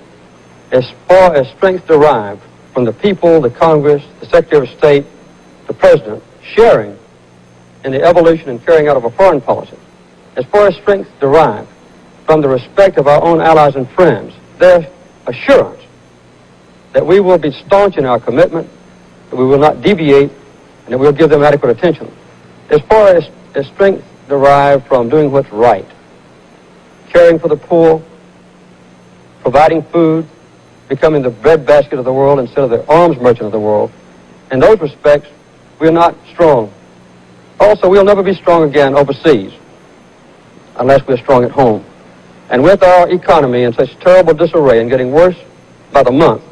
as far as strength derived from the people, the Congress, the Secretary of State, the President, sharing in the evolution and carrying out of a foreign policy, as far as strength derived from the respect of our own allies and friends, their assurance that we will be staunch in our commitment, that we will not deviate, and that we'll give them adequate attention. As far as strength derived from doing what's right, caring for the poor, providing food, becoming the breadbasket of the world instead of the arms merchant of the world, in those respects, we're not strong. Also, we'll never be strong again overseas unless we're strong at home. And with our economy in such terrible disarray and getting worse by the month,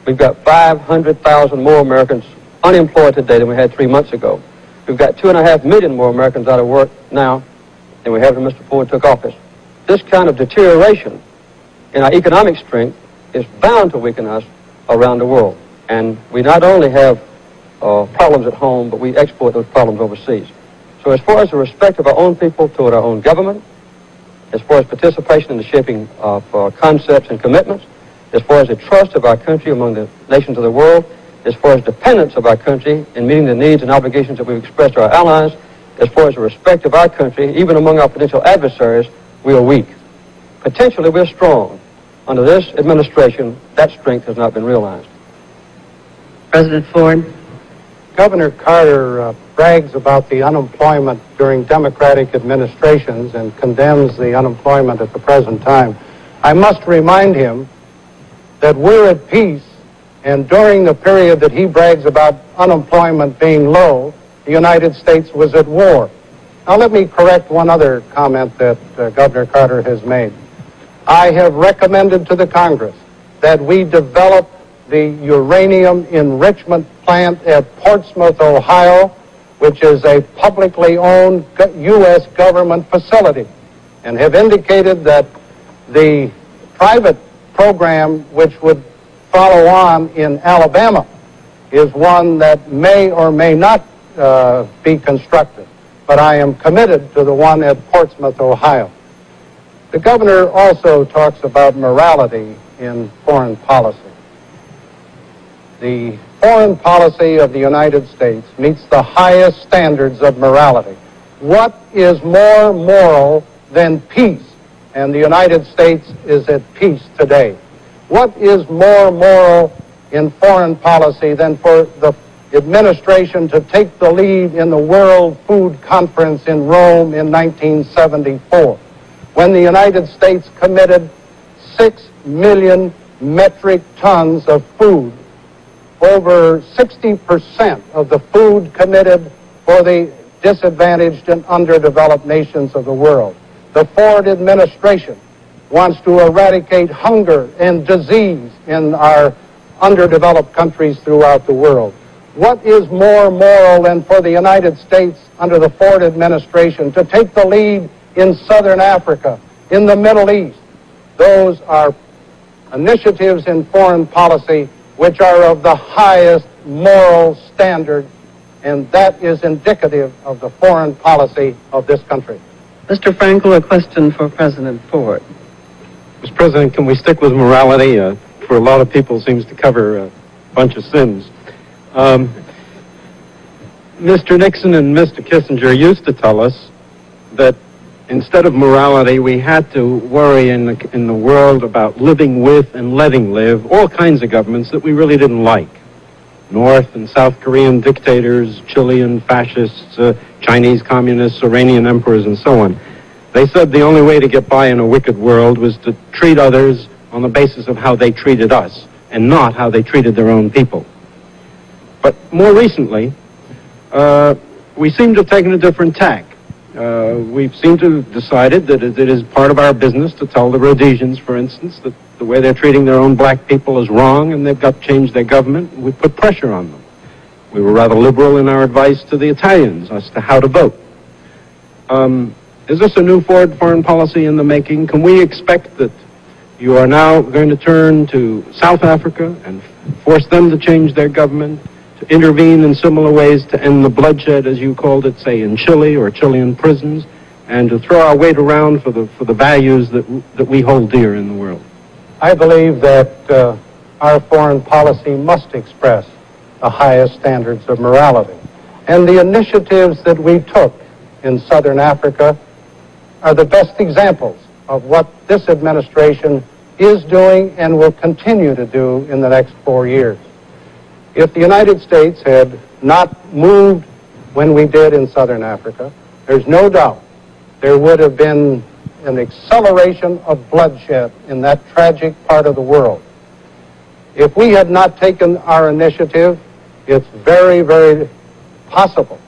we've got 500,000 more Americans unemployed today than we had 3 months ago. We've got 2.5 million more Americans out of work now than we had when Mr. Ford took office. This kind of deterioration in our economic strength is bound to weaken us around the world. And we not only have problems at home, but we export those problems overseas. So as far as the respect of our own people toward our own government, as far as participation in the shaping of concepts and commitments, as far as the trust of our country among the nations of the world, as far as dependence of our country in meeting the needs and obligations that we've expressed to our allies, as far as the respect of our country, even among our potential adversaries, we are weak. Potentially, we're strong. Under this administration, that strength has not been realized. President Ford. Governor Carter brags about the unemployment during Democratic administrations and condemns the unemployment at the present time. I must remind him that we're at peace, and during the period that he brags about unemployment being low, the United States was at war. Now let me correct one other comment that Governor Carter has made. I have recommended to the Congress that we develop the uranium enrichment plant at Portsmouth, Ohio, which is a publicly owned U.S. government facility, and have indicated that the private program which would follow on in Alabama is one that may or may not be constructed, but I am committed to the one at Portsmouth, Ohio. The governor also talks about morality in foreign policy. The foreign policy of the United States meets the highest standards of morality. What is more moral than peace? And the United States is at peace today. What is more moral in foreign policy than for the administration to take the lead in the World Food Conference in Rome in 1974, when the United States committed 6 million metric tons of food, over 60% of the food committed for the disadvantaged and underdeveloped nations of the world. The Ford administration wants to eradicate hunger and disease in our underdeveloped countries throughout the world. What is more moral than for the United States under the Ford administration to take the lead in Southern Africa, in the Middle East? Those are initiatives in foreign policy which are of the highest moral standard, and that is indicative of the foreign policy of this country. Mr. Frankel, a question for President Ford. Mr. President, can we stick with morality? For a lot of people, seems to cover a bunch of sins. Mr. Nixon and Mr. Kissinger used to tell us that instead of morality, we had to worry in the world about living with and letting live all kinds of governments that we really didn't like. North and South Korean dictators, Chilean fascists, Chinese communists, Iranian emperors, and so on. They said the only way to get by in a wicked world was to treat others on the basis of how they treated us, and not how they treated their own people. But more recently, we seem to have taken a different tack. We seem to have decided that it is part of our business to tell the Rhodesians, for instance, that the way they're treating their own black people is wrong and they've got to change their government. We put pressure on them. We were rather liberal in our advice to the Italians as to how to vote. Is this a new foreign policy in the making? Can we expect that you are now going to turn to South Africa and force them to change their government, to intervene in similar ways to end the bloodshed, as you called it, say in Chile or Chilean prisons, and to throw our weight around for the values that we hold dear in the world? I believe that our foreign policy must express the highest standards of morality. And the initiatives that we took in Southern Africa are the best examples of what this administration is doing and will continue to do in the next 4 years. If the United States had not moved when we did in Southern Africa, there's no doubt there would have been an acceleration of bloodshed in that tragic part of the world. If we had not taken our initiative, it's very, very possible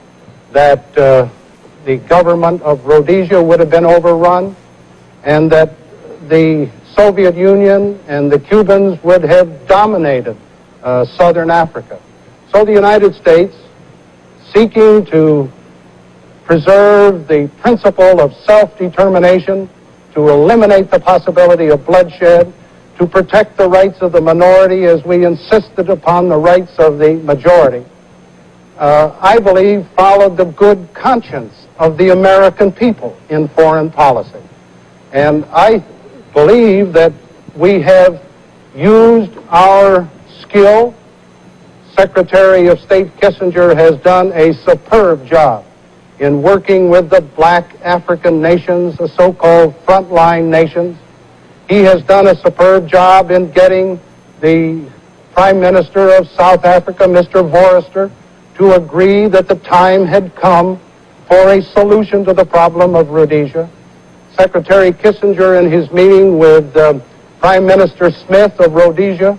that the government of Rhodesia would have been overrun and that the Soviet Union and the Cubans would have dominated Southern Africa. So the United States, seeking to preserve the principle of self-determination, to eliminate the possibility of bloodshed, to protect the rights of the minority as we insisted upon the rights of the majority, I believe followed the good conscience of the American people in foreign policy. And I believe that we have used our skill. Secretary of State Kissinger has done a superb job in working with the black African nations, the so-called frontline nations. He has done a superb job in getting the Prime Minister of South Africa, Mr. Forrester, to agree that the time had come for a solution to the problem of Rhodesia. Secretary Kissinger, in his meeting with Prime Minister Smith of Rhodesia,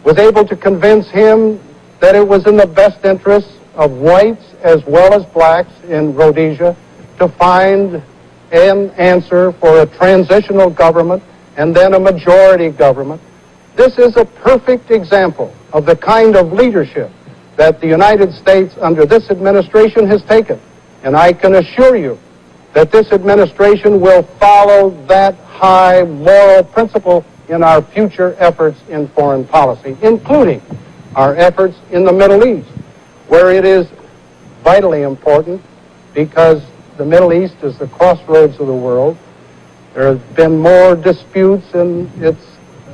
was able to convince him that it was in the best interests of whites as well as blacks in Rhodesia to find an answer for a transitional government and then a majority government. This is a perfect example of the kind of leadership that the United States under this administration has taken. And I can assure you that this administration will follow that high moral principle in our future efforts in foreign policy, including our efforts in the Middle East, where it is vitally important because the Middle East is the crossroads of the world. There have been more disputes, and it's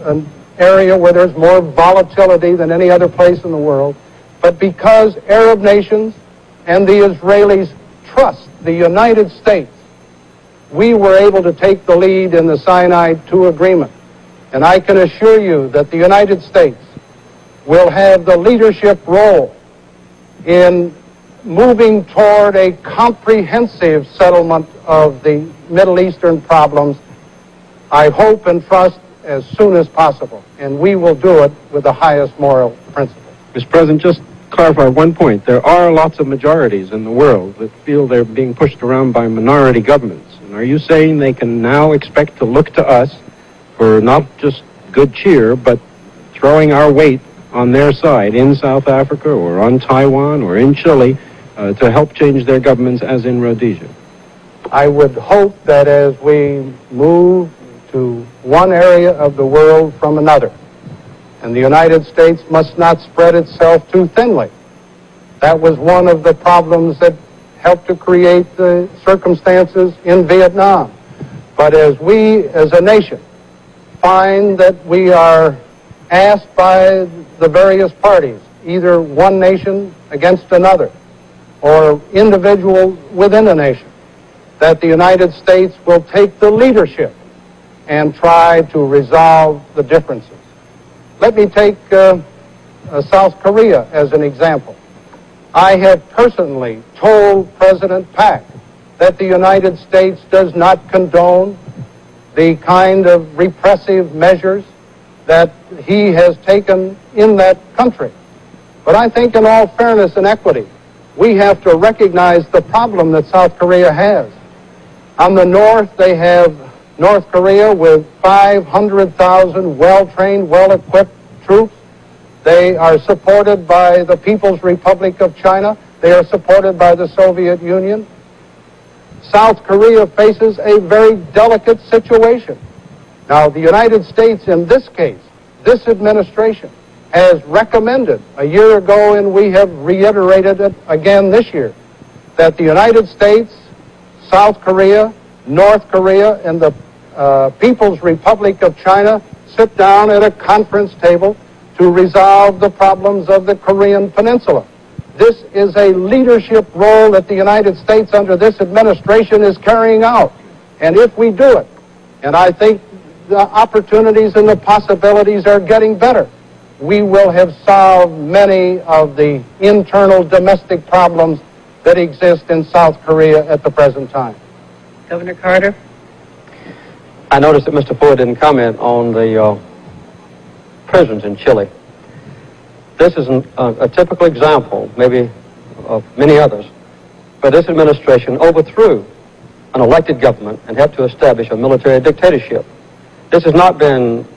an area where there's more volatility than any other place in the world. But because Arab nations and the Israelis trust the United States, we were able to take the lead in the Sinai II agreement. And I can assure you that the United States will have the leadership role in moving toward a comprehensive settlement of the Middle Eastern problems, I hope and trust, as soon as possible. And we will do it with the highest moral principle. Mr. President, just clarify one point. There are lots of majorities in the world that feel they're being pushed around by minority governments. And are you saying they can now expect to look to us for not just good cheer, but throwing our weight on their side in South Africa or on Taiwan or in Chile to help change their governments as in Rhodesia? I would hope that as we move to one area of the world from another, and the United States must not spread itself too thinly. That was one of the problems that helped to create the circumstances in Vietnam. But as we, as a nation, find that we are asked by the various parties, either one nation against another, or individuals within a nation, that the United States will take the leadership and try to resolve the differences. Let me take South Korea as an example. I have personally told President Pak that the United States does not condone the kind of repressive measures that he has taken in that country. But I think in all fairness and equity, we have to recognize the problem that South Korea has. On the north, they have North Korea with 500,000 well-trained, well-equipped troops. They are supported by the People's Republic of China. They are supported by the Soviet Union. South Korea faces a very delicate situation. Now, the United States, in this case, this administration, has recommended a year ago, and we have reiterated it again this year, that the United States, South Korea, North Korea, and the People's Republic of China sit down at a conference table to resolve the problems of the Korean Peninsula. This is a leadership role that the United States under this administration is carrying out. And if we do it, and I think the opportunities and the possibilities are getting better. We will have solved many of the internal domestic problems that exist in South Korea at the present time. Governor Carter? I noticed that Mr. Ford didn't comment on the prisons in Chile. This is a typical example, maybe of many others, where this administration overthrew an elected government and helped to establish a military dictatorship. This has not been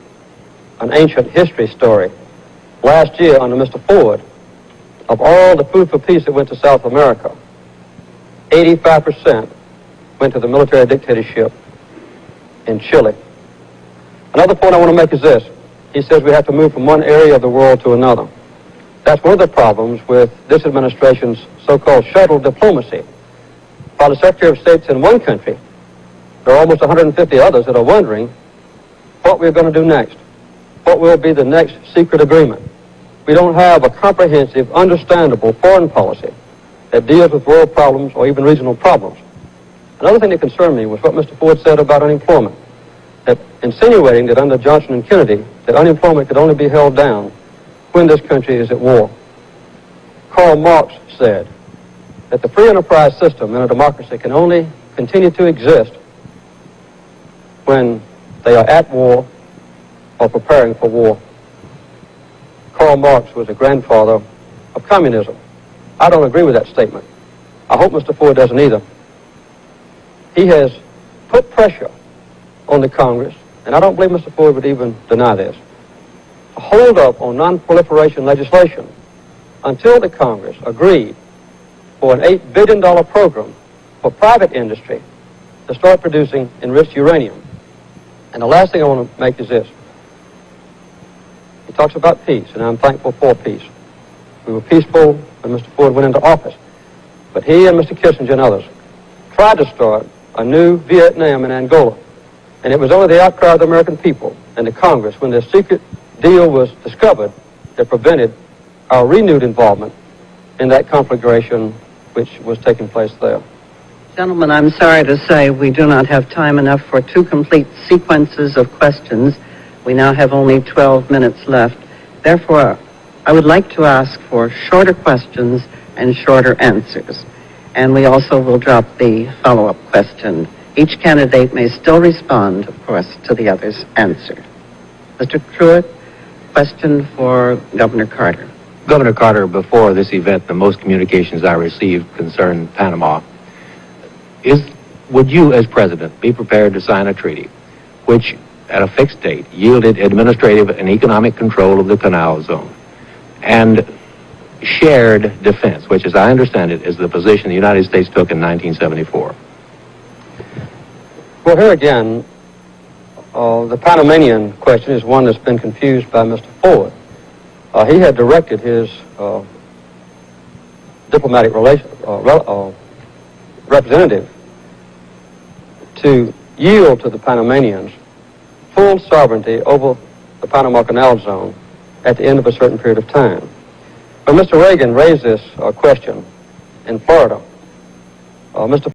an ancient history story. Last year, under Mr. Ford, of all the food for peace that went to South America, 85% went to the military dictatorship in Chile. Another point I want to make is this. He says we have to move from one area of the world to another. That's one of the problems with this administration's so-called shuttle diplomacy. While the Secretary of State's in one country, there are almost 150 others that are wondering what we're going to do next. What will be the next secret agreement? We don't have a comprehensive, understandable foreign policy that deals with world problems or even regional problems. Another thing that concerned me was what Mr. Ford said about unemployment, that insinuating that under Johnson and Kennedy, that unemployment could only be held down when this country is at war. Karl Marx said that the free enterprise system in a democracy can only continue to exist when they are at war or preparing for war. Karl Marx was a grandfather of communism. I don't agree with that statement. I hope Mr. Ford doesn't either. He has put pressure on the Congress, and I don't believe Mr. Ford would even deny this, to hold up on non-proliferation legislation until the Congress agreed for an $8 billion program for private industry to start producing enriched uranium. And the last thing I want to make is this. He talks about peace, and I'm thankful for peace. We were peaceful when Mr. Ford went into office, but he and Mr. Kissinger and others tried to start a new Vietnam and Angola, and it was only the outcry of the American people and the Congress when this secret deal was discovered that prevented our renewed involvement in that conflagration which was taking place there. Gentlemen, I'm sorry to say we do not have time enough for two complete sequences of questions. We now have only 12 minutes left. Therefore, I would like to ask for shorter questions and shorter answers. And we also will drop the follow-up question. Each candidate may still respond, of course, to the other's answer. Mr. Truitt, question for Governor Carter. Governor Carter, before this event, the most communications I received concerned Panama. Would you, as president, be prepared to sign a treaty which, at a fixed date, yielded administrative and economic control of the canal zone and shared defense, which, as I understand it, is the position the United States took in 1974? Well, here again, the Panamanian question is one that's been confused by Mr. Ford. He had directed his diplomatic representative to yield to the Panamanians full sovereignty over the Panama Canal Zone at the end of a certain period of time. When Mr. Reagan raised this question in Florida, Mr.